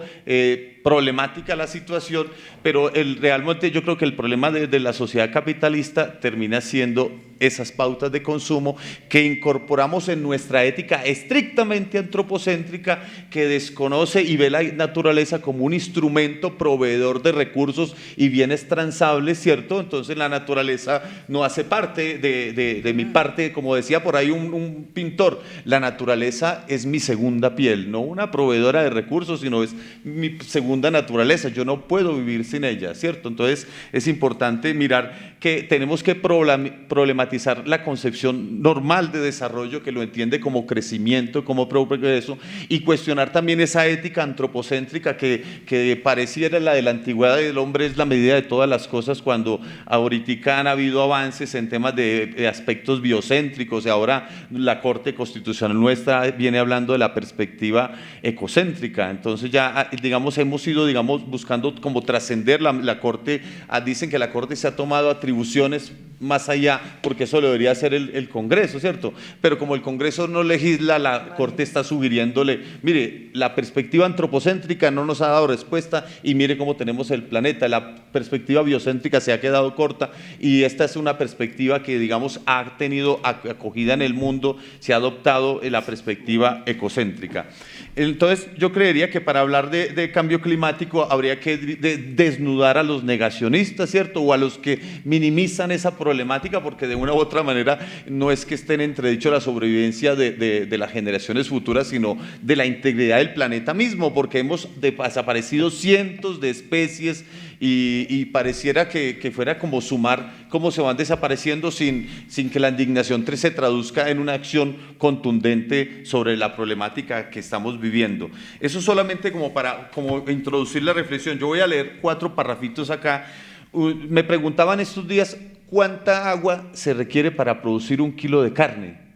problemática la situación, pero realmente yo creo que el problema de la sociedad capitalista termina siendo esas pautas de consumo que incorporamos en nuestra ética estrictamente antropocéntrica, que desconoce y ve la naturaleza como un instrumento proveedor de recursos y bienes transables, ¿cierto? Entonces la naturaleza no hace parte de mi parte, como decía por ahí un pintor, la naturaleza es mi segunda piel, no una proveedora de recursos, sino es mi segunda naturaleza, yo no puedo vivir sin ella, ¿cierto? Entonces es importante mirar que tenemos que problematizar la concepción normal de desarrollo, que lo entiende como crecimiento, como progreso, y cuestionar también esa ética antropocéntrica que pareciera la de la antigüedad del hombre es la medida de todas las cosas, cuando ahorita han habido avances en temas de aspectos biocéntricos, y ahora la Corte Constitucional nuestra viene hablando de la perspectiva ecocéntrica. Entonces ya, digamos, hemos ido, digamos, buscando como trascender la Corte. Dicen que la Corte se ha tomado atribuciones más allá, porque eso lo debería hacer el Congreso, ¿cierto? Pero como el Congreso no legisla, la Corte está sugiriéndole, mire, la perspectiva antropocéntrica no nos ha dado respuesta y mire cómo tenemos el planeta, la perspectiva biocéntrica se ha quedado corta y esta es una perspectiva que, digamos, ha tenido acogida en el mundo, se ha adoptado la perspectiva ecocéntrica. Entonces yo creería que para hablar de cambio climático habría que desnudar a los negacionistas, ¿cierto? O a los que minimizan esa problemática, porque de una u otra manera no es que esté en entredicho la sobrevivencia de las generaciones futuras, sino de la integridad del planeta mismo, porque hemos desaparecido cientos de especies y pareciera que fuera como sumar cómo se van desapareciendo sin que la indignación se traduzca en una acción contundente sobre la problemática que estamos viviendo. Eso solamente como para introducir la reflexión. Yo voy a leer 4 parrafitos acá. Me preguntaban estos días, ¿cuánta agua se requiere para producir 1 kilo de carne?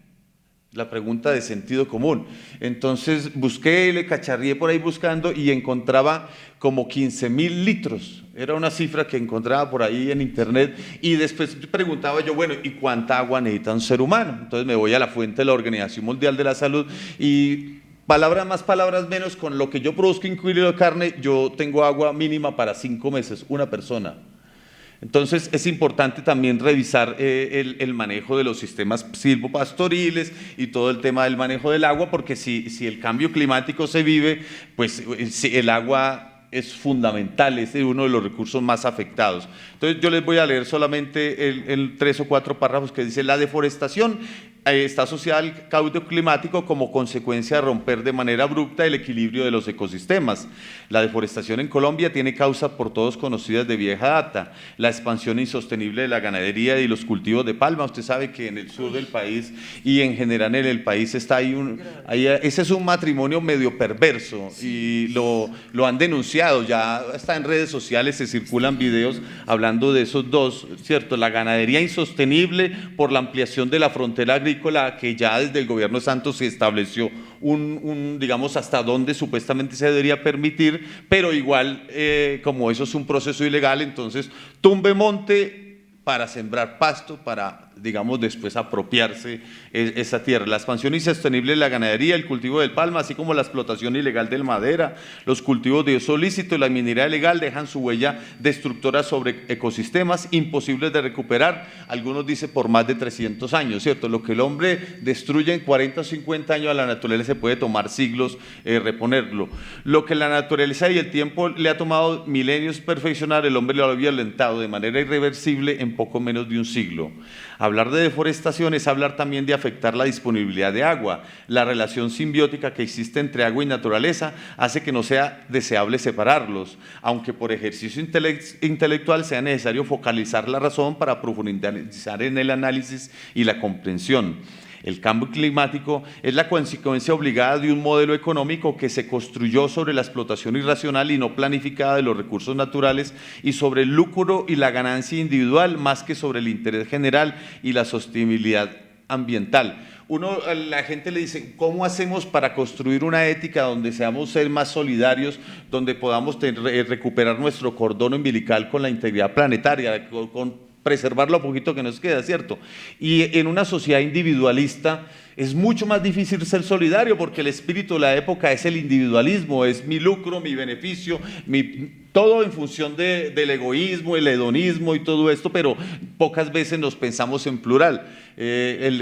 La pregunta de sentido común. Entonces busqué, le cacharrié por ahí buscando y encontraba como 15.000 litros. Era una cifra que encontraba por ahí en internet y después preguntaba yo, bueno, ¿y cuánta agua necesita un ser humano? Entonces me voy a la fuente de la Organización Mundial de la Salud y palabras más, palabras menos, con lo que yo produzco en kilo de carne, yo tengo agua mínima para 5 meses, una persona. Entonces es importante también revisar el manejo de los sistemas silvopastoriles y todo el tema del manejo del agua, porque si el cambio climático se vive, pues el agua es fundamental, es uno de los recursos más afectados. Entonces yo les voy a leer solamente el 3 o 4 párrafos que dice: la deforestación está asociada al cambio climático como consecuencia de romper de manera abrupta el equilibrio de los ecosistemas. La deforestación en Colombia tiene causas por todos conocidas de vieja data: la expansión insostenible de la ganadería y los cultivos de palma. Usted sabe que en el sur del país y en general en el país está ahí ese es un matrimonio medio perverso y lo han denunciado, ya está en redes sociales, se circulan videos hablando de esos dos, ¿cierto? La ganadería insostenible por la ampliación de la frontera agrícola, que ya desde el gobierno Santos se estableció digamos, hasta dónde supuestamente se debería permitir, pero igual, como eso es un proceso ilegal, entonces tumbe monte para sembrar pasto, para digamos, después apropiarse esa tierra. La expansión insostenible de la ganadería, el cultivo del palma, así como la explotación ilegal de la madera, los cultivos de uso lícito y la minería ilegal dejan su huella destructora sobre ecosistemas imposibles de recuperar, algunos dicen por más de 300 años, ¿cierto? Lo que el hombre destruye en 40 o 50 años a la naturaleza se puede tomar siglos reponerlo. Lo que la naturaleza y el tiempo le ha tomado milenios perfeccionar, el hombre lo ha violentado de manera irreversible en poco menos de un siglo. Hablar de deforestación es hablar también de afectar la disponibilidad de agua. La relación simbiótica que existe entre agua y naturaleza hace que no sea deseable separarlos, aunque por ejercicio intelectual sea necesario focalizar la razón para profundizar en el análisis y la comprensión. El cambio climático es la consecuencia obligada de un modelo económico que se construyó sobre la explotación irracional y no planificada de los recursos naturales y sobre el lucro y la ganancia individual más que sobre el interés general y la sostenibilidad ambiental. La gente le dice, ¿cómo hacemos para construir una ética donde seamos ser más solidarios, donde podamos recuperar nuestro cordón umbilical con la integridad planetaria, con preservar lo poquito que nos queda, ¿cierto? Y en una sociedad individualista es mucho más difícil ser solidario porque el espíritu de la época es el individualismo, es mi lucro, mi beneficio, todo en función del egoísmo, el hedonismo y todo esto, pero pocas veces nos pensamos en plural.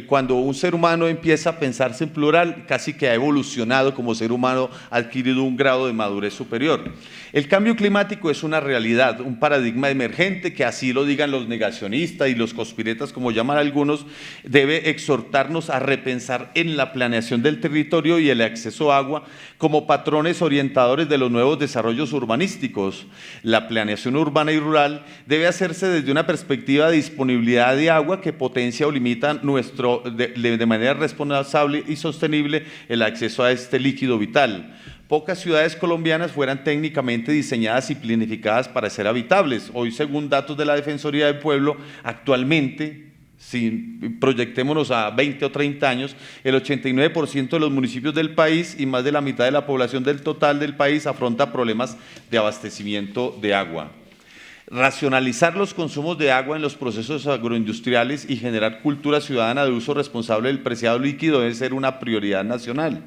Cuando un ser humano empieza a pensarse en plural, casi que ha evolucionado como ser humano, ha adquirido un grado de madurez superior. El cambio climático es una realidad, un paradigma emergente que, así lo digan los negacionistas y los conspiretas, como llaman algunos, debe exhortarnos a repensar en la planeación del territorio y el acceso a agua como patrones orientadores de los nuevos desarrollos urbanísticos. La planeación urbana y rural debe hacerse desde una perspectiva de disponibilidad de agua que potencia o limita de manera responsable y sostenible el acceso a este líquido vital. Pocas ciudades colombianas fueran técnicamente diseñadas y planificadas para ser habitables. Hoy, según datos de la Defensoría del Pueblo, actualmente, si proyectémonos a 20 o 30 años, el 89% de los municipios del país y más de la mitad de la población del total del país afronta problemas de abastecimiento de agua. Racionalizar los consumos de agua en los procesos agroindustriales y generar cultura ciudadana de uso responsable del preciado líquido debe ser una prioridad nacional.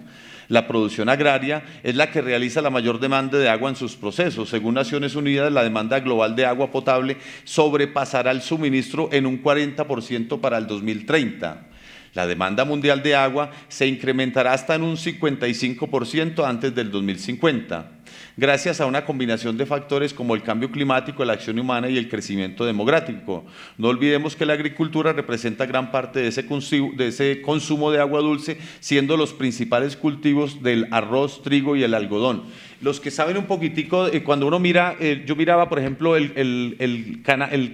La producción agraria es la que realiza la mayor demanda de agua en sus procesos. Según Naciones Unidas, la demanda global de agua potable sobrepasará el suministro en un 40% para el 2030. La demanda mundial de agua se incrementará hasta en un 55% antes del 2050. Gracias a una combinación de factores como el cambio climático, la acción humana y el crecimiento demográfico. No olvidemos que la agricultura representa gran parte de ese consumo de agua dulce, siendo los principales cultivos del arroz, trigo y el algodón. Los que saben un poquitico, cuando uno mira, yo miraba, por ejemplo, el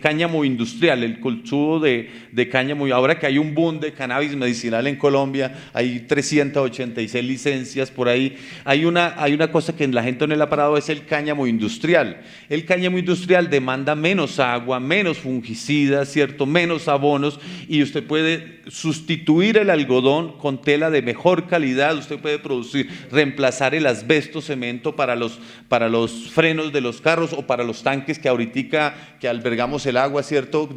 cáñamo industrial, el cultivo de cáñamo, y ahora que hay un boom de cannabis medicinal en Colombia, hay 386 licencias por ahí, hay una cosa que la gente no le ha parado, es el cáñamo industrial. El cáñamo industrial demanda menos agua, menos fungicidas, ¿cierto?, menos abonos, y usted puede sustituir el algodón con tela de mejor calidad, usted puede reemplazar el asbesto, cemento para los frenos de los carros o para los tanques que ahorita que albergamos el agua, ¿cierto?,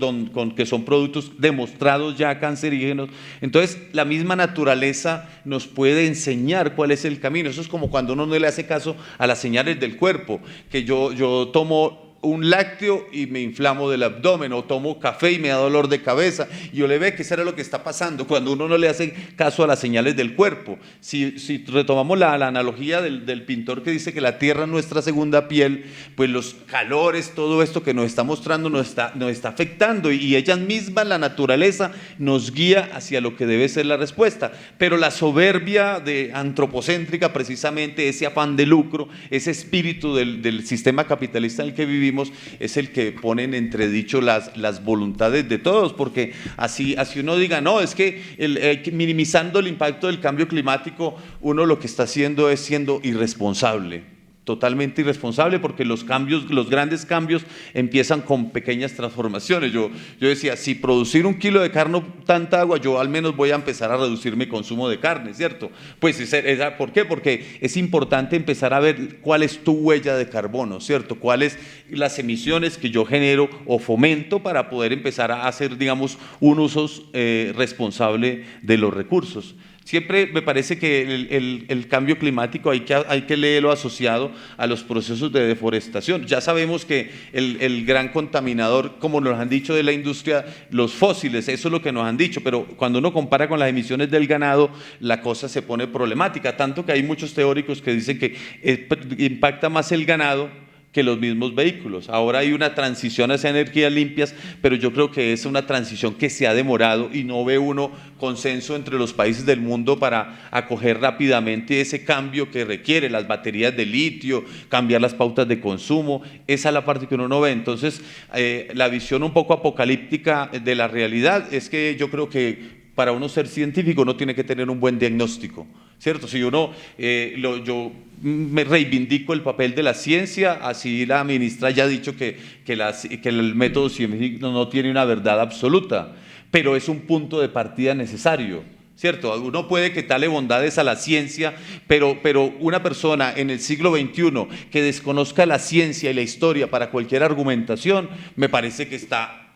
que son productos demostrados ya cancerígenos. Entonces, la misma naturaleza nos puede enseñar cuál es el camino. Eso es como cuando uno no le hace caso a las señales del cuerpo, que yo tomo un lácteo y me inflamo del abdomen, o tomo café y me da dolor de cabeza, y yo le veo que eso era lo que está pasando cuando uno no le hace caso a las señales del cuerpo. Si retomamos la analogía del pintor que dice que la tierra es nuestra segunda piel, pues los calores, todo esto que nos está mostrando nos está afectando, y ella misma, la naturaleza, nos guía hacia lo que debe ser la respuesta. Pero la soberbia antropocéntrica, precisamente ese afán de lucro, ese espíritu del sistema capitalista en el que vivimos, es el que pone en entredicho las voluntades de todos, porque así uno diga, no, es que minimizando el impacto del cambio climático, uno lo que está haciendo es siendo irresponsable. totalmente irresponsable, porque los grandes cambios empiezan con pequeñas transformaciones. Yo decía, si producir 1 kilo de carne tanta agua, yo al menos voy a empezar a reducir mi consumo de carne, ¿cierto? Pues, ¿por qué? Porque es importante empezar a ver cuál es tu huella de carbono, ¿cierto? Cuáles las emisiones que yo genero o fomento para poder empezar a hacer, digamos, un uso responsable de los recursos. Siempre me parece que el cambio climático hay que leerlo asociado a los procesos de deforestación. Ya sabemos que el gran contaminador, como nos han dicho de la industria, los fósiles, eso es lo que nos han dicho, pero cuando uno compara con las emisiones del ganado, la cosa se pone problemática, tanto que hay muchos teóricos que dicen que impacta más el ganado que los mismos vehículos. Ahora hay una transición hacia energías limpias, pero yo creo que es una transición que se ha demorado y no ve uno consenso entre los países del mundo para acoger rápidamente ese cambio que requiere las baterías de litio, cambiar las pautas de consumo. Esa es la parte que uno no ve. Entonces, la visión un poco apocalíptica de la realidad es que yo creo que para uno ser científico uno tiene que tener un buen diagnóstico, ¿cierto? Si uno, yo me reivindico el papel de la ciencia, así la ministra ya ha dicho que el método científico no tiene una verdad absoluta, pero es un punto de partida necesario, ¿cierto? Uno puede quitarle bondades a la ciencia, pero una persona en el siglo XXI que desconozca la ciencia y la historia para cualquier argumentación, me parece que está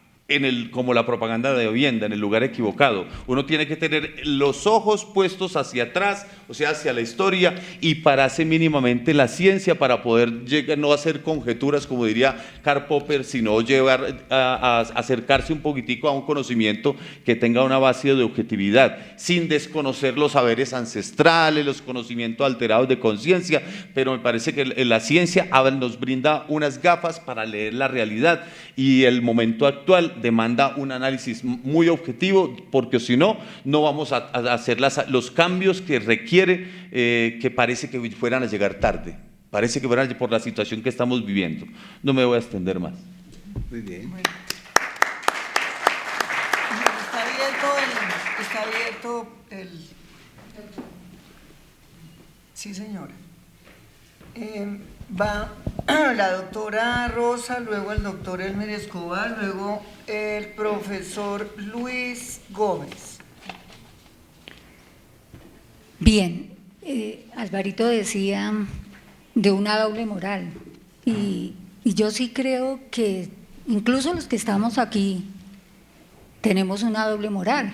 como la propaganda de Ovienda, en el lugar equivocado. Uno tiene que tener los ojos puestos hacia atrás, o sea, hacia la historia, y pararse mínimamente la ciencia para poder llegar, no hacer conjeturas, como diría Karl Popper, sino llevar a acercarse un poquitico a un conocimiento que tenga una base de objetividad, sin desconocer los saberes ancestrales, los conocimientos alterados de conciencia, pero me parece que la ciencia nos brinda unas gafas para leer la realidad, y el momento actual demanda un análisis muy objetivo, porque si no, no vamos a hacer los cambios que requiere, que parece que fueran a llegar tarde, parece que fueran por la situación que estamos viviendo. No me voy a extender más. Muy bien. Bueno. Está abierto el... Sí, señora. Va la doctora Rosa, luego el doctor Elmer Escobar, luego el profesor Luis Gómez. Bien, Alvarito decía de una doble moral, y yo sí creo que incluso los que estamos aquí tenemos una doble moral.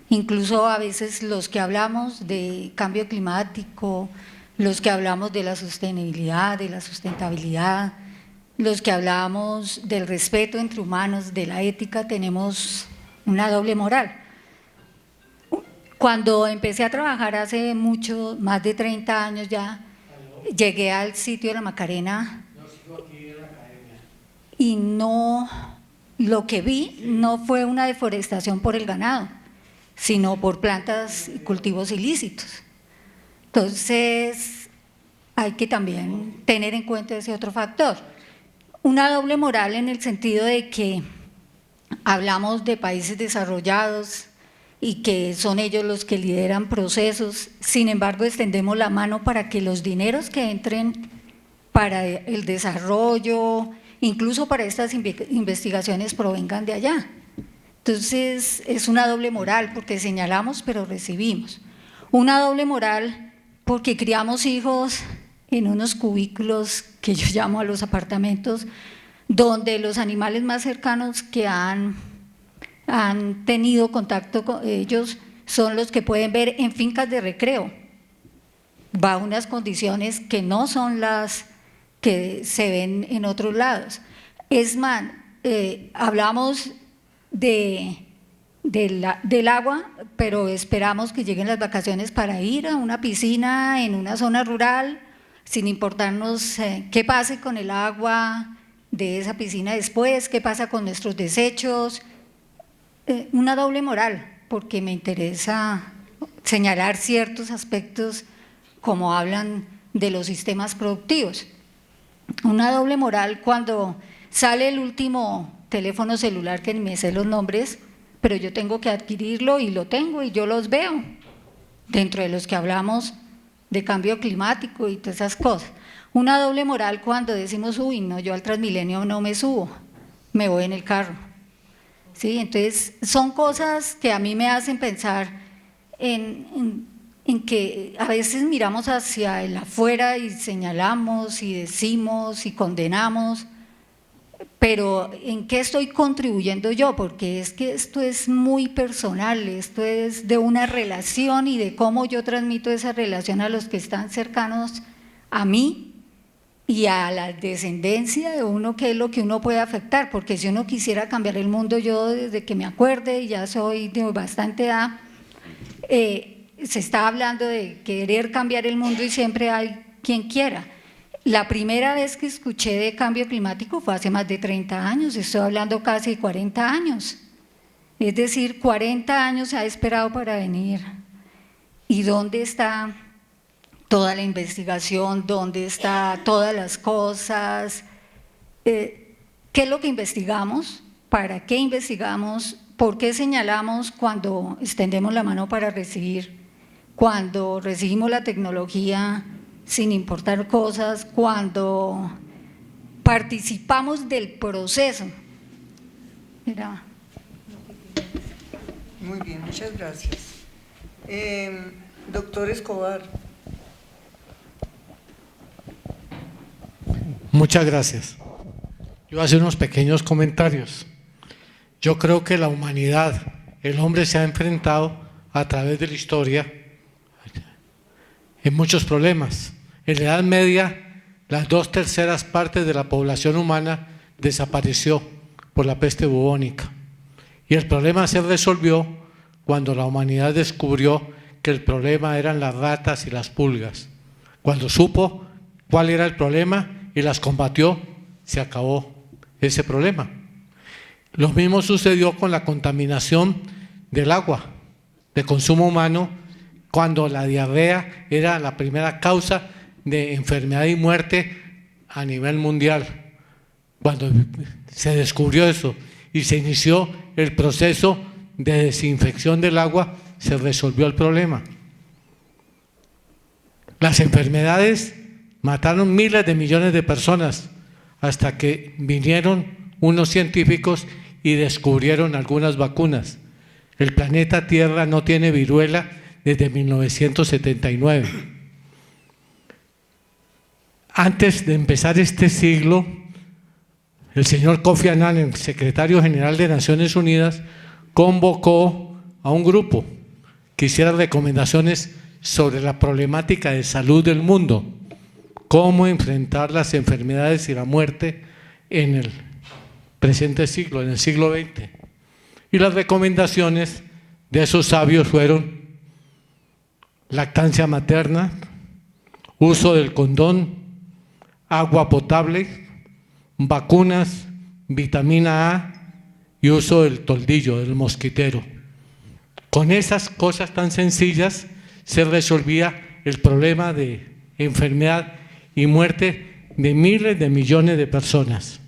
Incluso a veces los que hablamos de cambio climático, los que hablamos de la sostenibilidad, de la sustentabilidad, los que hablamos del respeto entre humanos, de la ética, tenemos una doble moral. Cuando empecé a trabajar hace mucho, más de 30 años ya, llegué al sitio de la Macarena y lo que vi no fue una deforestación por el ganado, sino por plantas y cultivos ilícitos. Entonces, hay que también tener en cuenta ese otro factor. Una doble moral en el sentido de que hablamos de países desarrollados y que son ellos los que lideran procesos, sin embargo, extendemos la mano para que los dineros que entren para el desarrollo, incluso para estas investigaciones, provengan de allá. Entonces, es una doble moral porque señalamos pero recibimos. Una doble moral porque criamos hijos en unos cubículos que yo llamo a los apartamentos, donde los animales más cercanos que han tenido contacto con ellos son los que pueden ver en fincas de recreo, bajo unas condiciones que no son las que se ven en otros lados. Es más, hablamos del agua, pero esperamos que lleguen las vacaciones para ir a una piscina en una zona rural, sin importarnos qué pase con el agua de esa piscina después, qué pasa con nuestros desechos. Una doble moral, porque me interesa señalar ciertos aspectos como hablan de los sistemas productivos. Una doble moral cuando sale el último teléfono celular, que ni me sé los nombres, pero yo tengo que adquirirlo y lo tengo y yo los veo, dentro de los que hablamos de cambio climático y todas esas cosas. Una doble moral cuando decimos, uy, no, yo al Transmilenio no me subo, me voy en el carro. ¿Sí? Entonces, son cosas que a mí me hacen pensar en que a veces miramos hacia el afuera y señalamos y decimos y condenamos, pero ¿en qué estoy contribuyendo yo? Porque es que esto es muy personal, esto es de una relación y de cómo yo transmito esa relación a los que están cercanos a mí y a la descendencia de uno, qué es lo que uno puede afectar, porque si uno quisiera cambiar el mundo, yo desde que me acuerde, y ya soy de bastante edad, se está hablando de querer cambiar el mundo y siempre hay quien quiera. La primera vez que escuché de cambio climático fue hace más de 30 años, estoy hablando casi de 40 años. Es decir, 40 años se ha esperado para venir. ¿Y dónde está toda la investigación? ¿Dónde están todas las cosas? ¿Qué es lo que investigamos? ¿Para qué investigamos? ¿Por qué señalamos cuando extendemos la mano para recibir? Cuando recibimos la tecnología sin importar cosas, cuando participamos del proceso. Mira. Muy bien, muchas gracias. Doctor Escobar. Muchas gracias. Yo voy a hacer unos pequeños comentarios. Yo creo que la humanidad, el hombre se ha enfrentado a través de la historia en muchos problemas. En la Edad Media, las 2/3 partes de la población humana desapareció por la peste bubónica. Y el problema se resolvió cuando la humanidad descubrió que el problema eran las ratas y las pulgas. Cuando supo cuál era el problema y las combatió, se acabó ese problema. Lo mismo sucedió con la contaminación del agua de consumo humano, cuando la diarrea era la primera causa de enfermedad y muerte a nivel mundial. Cuando se descubrió eso y se inició el proceso de desinfección del agua, se resolvió el problema. Las enfermedades mataron miles de millones de personas hasta que vinieron unos científicos y descubrieron algunas vacunas. El planeta Tierra no tiene viruela desde 1979. Antes de empezar este siglo, el señor Kofi Annan, el secretario general de Naciones Unidas, convocó a un grupo que hiciera recomendaciones sobre la problemática de salud del mundo, cómo enfrentar las enfermedades y la muerte en el presente siglo, en el siglo XX. Y las recomendaciones de esos sabios fueron lactancia materna, uso del condón, agua potable, vacunas, vitamina A y uso del toldillo, del mosquitero. Con esas cosas tan sencillas se resolvía el problema de enfermedad y muerte de miles de millones de personas.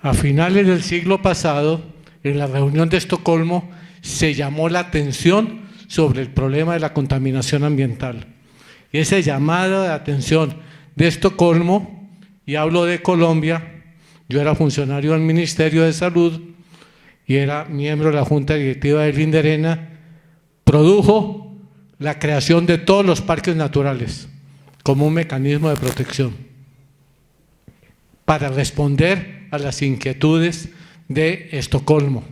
A finales del siglo pasado, en la reunión de Estocolmo, se llamó la atención sobre el problema de la contaminación ambiental. Y ese llamado de atención de Estocolmo, y hablo de Colombia, yo era funcionario del Ministerio de Salud y era miembro de la Junta Directiva del INDERENA, produjo la creación de todos los parques naturales como un mecanismo de protección para responder a las inquietudes de Estocolmo.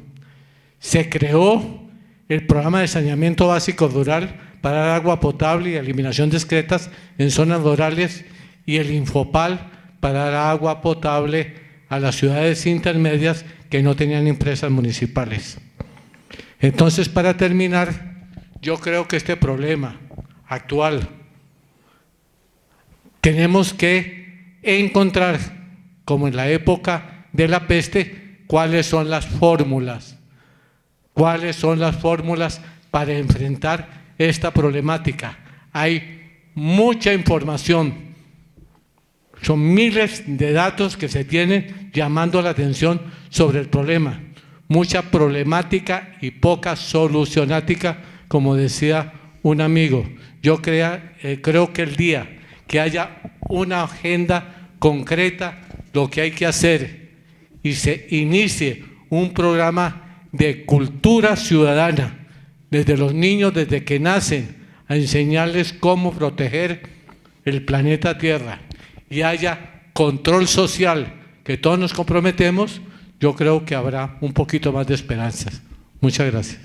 Se creó el programa de saneamiento básico rural para dar agua potable y eliminación de excretas en zonas rurales y el Infopal para dar agua potable a las ciudades intermedias que no tenían empresas municipales. Entonces, para terminar, yo creo que este problema actual tenemos que encontrar, como en la época de la peste, cuáles son las fórmulas para enfrentar esta problemática. Hay mucha información, son miles de datos que se tienen llamando la atención sobre el problema, mucha problemática y poca solucionática, como decía un amigo. Yo creo que el día que haya una agenda concreta, lo que hay que hacer, y se inicie un programa de cultura ciudadana, desde los niños, desde que nacen, a enseñarles cómo proteger el planeta Tierra, y haya control social, que todos nos comprometemos, yo creo que habrá un poquito más de esperanzas. Muchas gracias.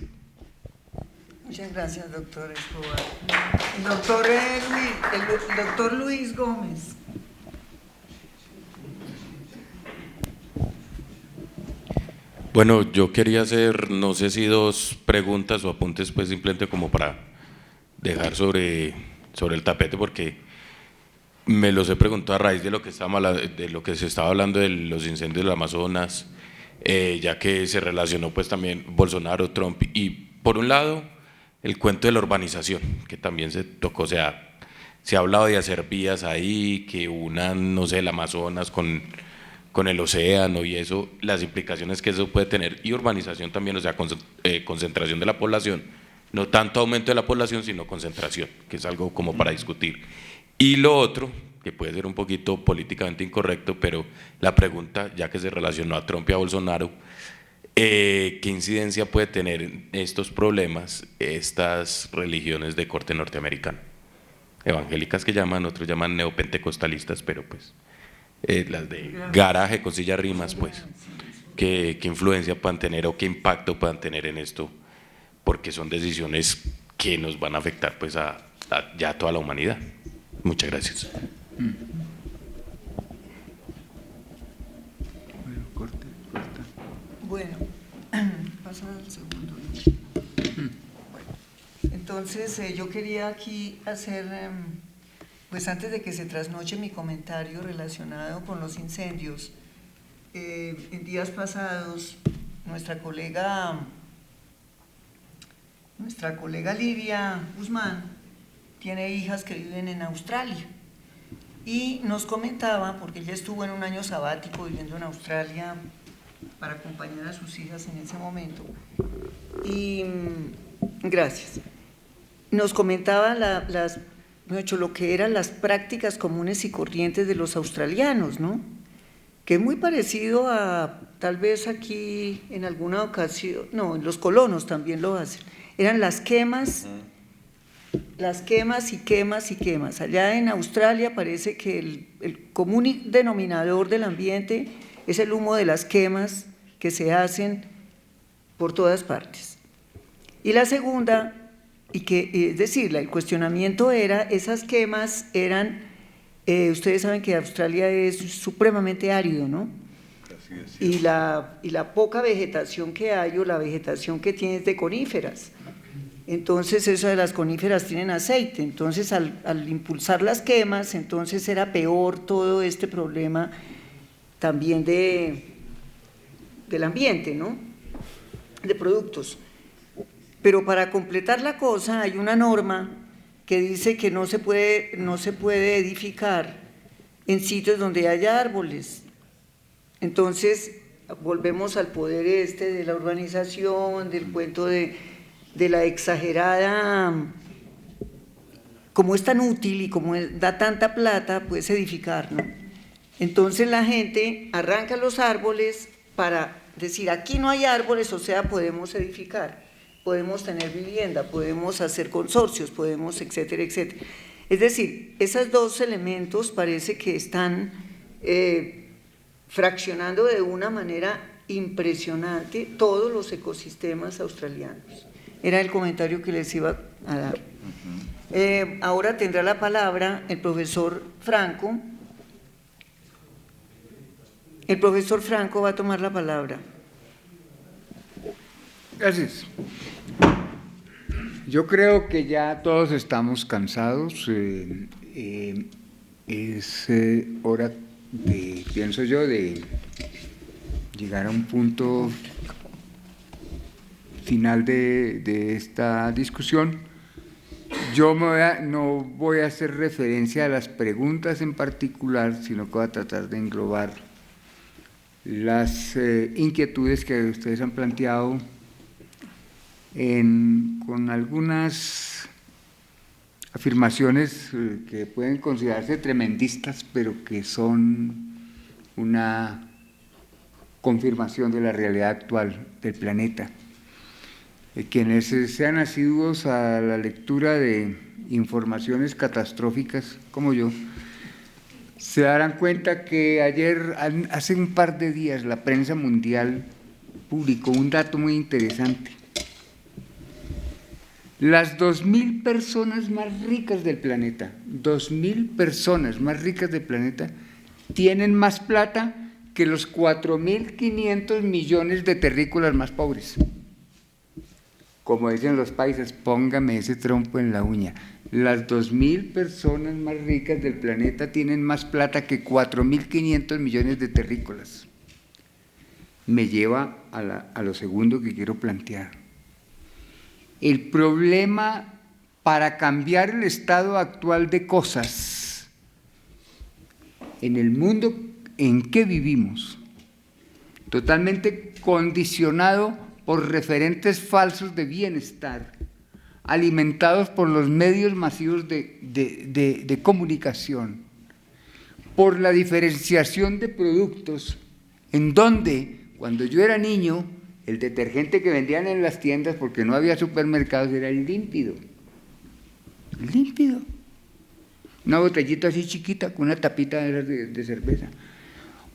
Muchas gracias, doctor Escobar. El doctor Luis Gómez. Bueno, yo quería hacer, no sé si 2 preguntas o apuntes, pues simplemente como para dejar sobre el tapete, porque me los he preguntado a raíz de lo que se estaba hablando de los incendios del Amazonas, ya que se relacionó pues también Bolsonaro, Trump, y por un lado el cuento de la urbanización, que también se tocó, o sea, se ha hablado de hacer vías ahí, que unan, no sé, el Amazonas con el océano y eso, las implicaciones que eso puede tener, y urbanización también, o sea, concentración de la población, no tanto aumento de la población, sino concentración, que es algo como para discutir. Y lo otro, que puede ser un poquito políticamente incorrecto, pero la pregunta, ya que se relacionó a Trump y a Bolsonaro, ¿qué incidencia puede tener en estos problemas estas religiones de corte norteamericano? Evangélicas que llaman, otros llaman neopentecostalistas, pero pues las de garaje con silla rimas, pues, ¿qué influencia puedan tener o qué impacto puedan tener en esto? Porque son decisiones que nos van a afectar pues a ya toda la humanidad. Muchas gracias. Bueno, pasa al segundo. Bueno, entonces yo quería aquí hacer, pues antes de que se trasnoche mi comentario relacionado con los incendios, en días pasados nuestra colega Livia Guzmán tiene hijas que viven en Australia y nos comentaba, porque ella estuvo en un año sabático viviendo en Australia para acompañar a sus hijas en ese momento, y gracias, nos comentaba lo que eran las prácticas comunes y corrientes de los australianos, ¿no? Que es muy parecido a, tal vez aquí en alguna ocasión, no, los colonos también lo hacen, eran las quemas y quemas y quemas. Allá en Australia parece que el común denominador del ambiente es el humo de las quemas que se hacen por todas partes. Y la segunda, es decir, el cuestionamiento era, esas quemas eran, ustedes saben que Australia es supremamente árido, ¿no? Y la poca vegetación que hay, o la vegetación que tiene, es de coníferas. Entonces esas de las coníferas tienen aceite, entonces al impulsar las quemas, entonces era peor todo este problema también del ambiente, ¿no? De productos. Pero para completar la cosa hay una norma que dice que no se puede edificar en sitios donde haya árboles. Entonces volvemos al poder de la urbanización, del cuento de la exagerada, como es tan útil y como da tanta plata, puedes edificar, ¿no? Entonces la gente arranca los árboles para decir, aquí no hay árboles, o sea, podemos edificar, podemos tener vivienda, podemos hacer consorcios, podemos, etcétera, etcétera. Es decir, esos 2 elementos parece que están fraccionando de una manera impresionante todos los ecosistemas australianos. Era el comentario que les iba a dar. Ahora tendrá la palabra el profesor Franco. El profesor Franco va a tomar la palabra. Gracias. Yo creo que ya todos estamos cansados. Es hora pienso yo, de llegar a un punto final de esta discusión. Yo no voy a hacer referencia a las preguntas en particular, sino que voy a tratar de englobar las inquietudes que ustedes han planteado con algunas afirmaciones que pueden considerarse tremendistas, pero que son una confirmación de la realidad actual del planeta. Quienes sean asiduos a la lectura de informaciones catastróficas como yo, se darán cuenta que ayer, hace un par de días, la prensa mundial publicó un dato muy interesante. Las 2.000 personas más ricas del planeta, 2.000 personas más ricas del planeta, tienen más plata que los 4.500 millones de terrícolas más pobres. Como dicen los paisas, póngame ese trompo en la uña. Las 2.000 personas más ricas del planeta tienen más plata que 4.500 millones de terrícolas. Me lleva a lo segundo que quiero plantear. El problema para cambiar el estado actual de cosas en el mundo en que vivimos, totalmente condicionado por referentes falsos de bienestar, alimentados por los medios masivos de comunicación, por la diferenciación de productos, en donde, cuando yo era niño, el detergente que vendían en las tiendas, porque no había supermercados, era el límpido. Límpido. Una botellita así chiquita con una tapita de cerveza.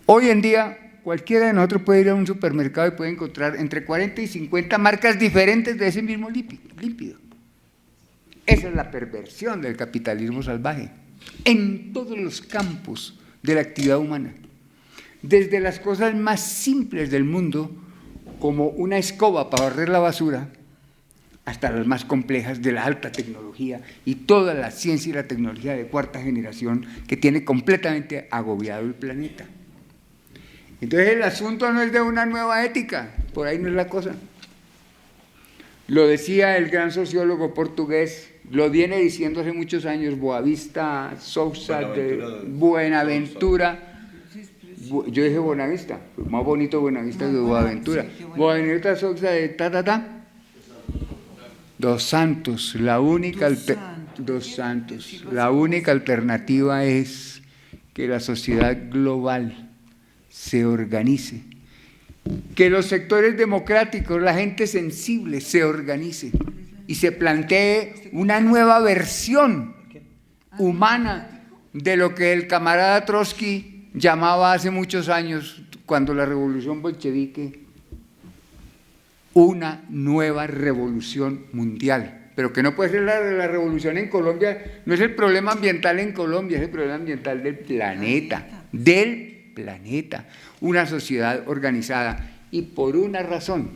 Hoy en día, cualquiera de nosotros puede ir a un supermercado y puede encontrar entre 40 y 50 marcas diferentes de ese mismo límpido. Esa es la perversión del capitalismo salvaje, en todos los campos de la actividad humana. Desde las cosas más simples del mundo, como una escoba para barrer la basura, hasta las más complejas de la alta tecnología y toda la ciencia y la tecnología de cuarta generación que tiene completamente agobiado el planeta. Entonces el asunto no es de una nueva ética, por ahí no es la cosa. Lo decía el gran sociólogo portugués, lo viene diciendo hace muchos años, Boavista Sousa de Buenaventura. Yo dije Buenavista, más bonito Buenavista que Boaventura. Boaventura Sousa de Dos Santos, la única alternativa es que la sociedad global se organice, que los sectores democráticos, la gente sensible se organice y se plantee una nueva versión humana de lo que el camarada Trotsky llamaba hace muchos años, cuando la revolución bolchevique, una nueva revolución mundial, pero que no puede ser la revolución en Colombia, no es el problema ambiental en Colombia, es el problema ambiental del planeta, una sociedad organizada, y por una razón,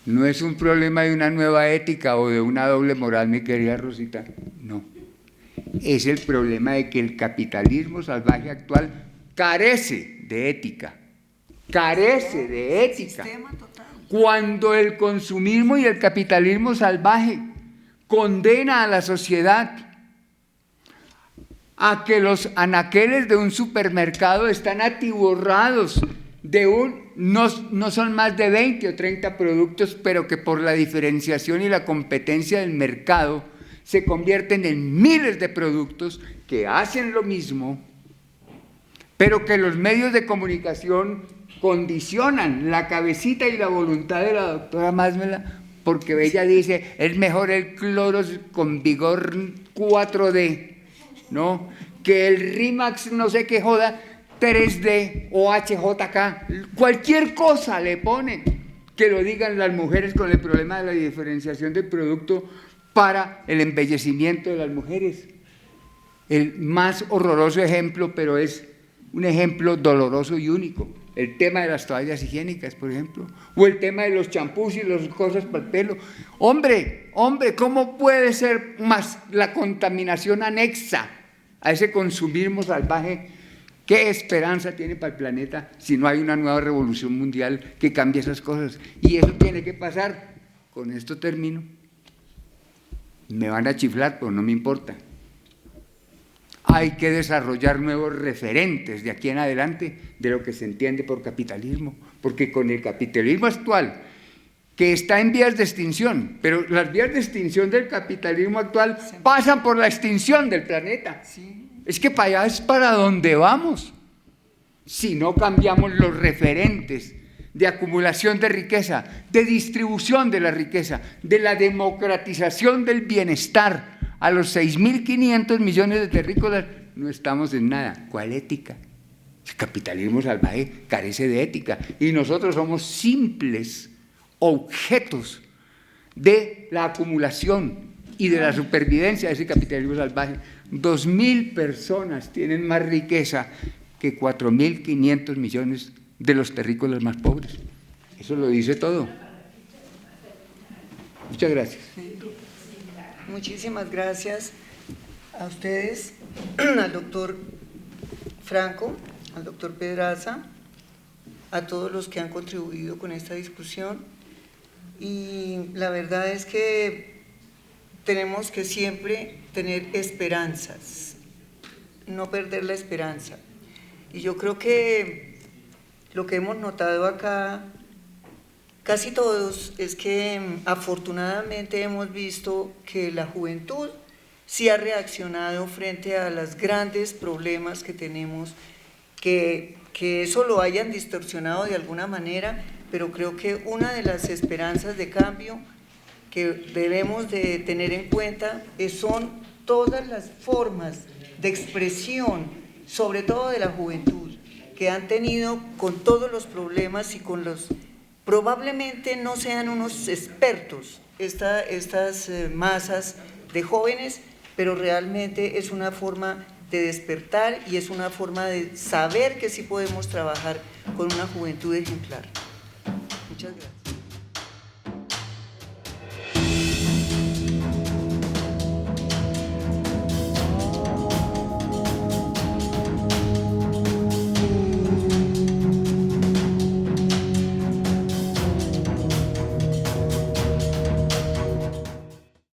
no es un problema de una nueva ética o de una doble moral, mi querida Rosita, no. Es el problema de que el capitalismo salvaje actual carece de ética. Cuando el consumismo y el capitalismo salvaje condena a la sociedad a que los anaqueles de un supermercado están atiborrados de no son más de 20 o 30 productos, pero que por la diferenciación y la competencia del mercado se convierten en miles de productos que hacen lo mismo, pero que los medios de comunicación condicionan la cabecita y la voluntad de la doctora Másmela, porque ella dice, es mejor el Clorox con vigor 4D, ¿no?, que el Rimax no sé qué joda 3D o HJK, cualquier cosa le ponen, que lo digan las mujeres con el problema de la diferenciación del producto para el embellecimiento de las mujeres. El más horroroso ejemplo, pero es un ejemplo doloroso y único, el tema de las toallas higiénicas, por ejemplo, o el tema de los champús y las cosas para el pelo. Hombre, ¿cómo puede ser más la contaminación anexa a ese consumismo salvaje? ¿Qué esperanza tiene para el planeta si no hay una nueva revolución mundial que cambie esas cosas? Y eso tiene que pasar. Con esto termino. Me van a chiflar, pero no me importa. Hay que desarrollar nuevos referentes de aquí en adelante de lo que se entiende por capitalismo, porque con el capitalismo actual, que está en vías de extinción, pero las vías de extinción del capitalismo actual pasan por la extinción del planeta. Es que para allá es para donde vamos. Si no cambiamos los referentes de acumulación de riqueza, de distribución de la riqueza, de la democratización del bienestar a los 6.500 millones de terrícolas, no estamos en nada. ¿Cuál ética? El capitalismo salvaje carece de ética y nosotros somos simples objetos de la acumulación y de la supervivencia de ese capitalismo salvaje. 2.000 personas tienen más riqueza que 4.500 millones de los terrícolas más pobres. Eso lo dice todo. Muchas gracias. Muchísimas gracias a ustedes, al doctor Franco, al doctor Pedraza, a todos los que han contribuido con esta discusión. Y la verdad es que tenemos que siempre tener esperanzas, no perder la esperanza. Y yo creo que lo que hemos notado acá, casi todos, es que afortunadamente hemos visto que la juventud sí ha reaccionado frente a los grandes problemas que tenemos, que eso lo hayan distorsionado de alguna manera, pero creo que una de las esperanzas de cambio que debemos de tener en cuenta son todas las formas de expresión, sobre todo de la juventud, que han tenido con todos los problemas y con los… Probablemente no sean unos expertos estas masas de jóvenes, pero realmente es una forma de despertar y es una forma de saber que sí podemos trabajar con una juventud ejemplar. Muchas gracias.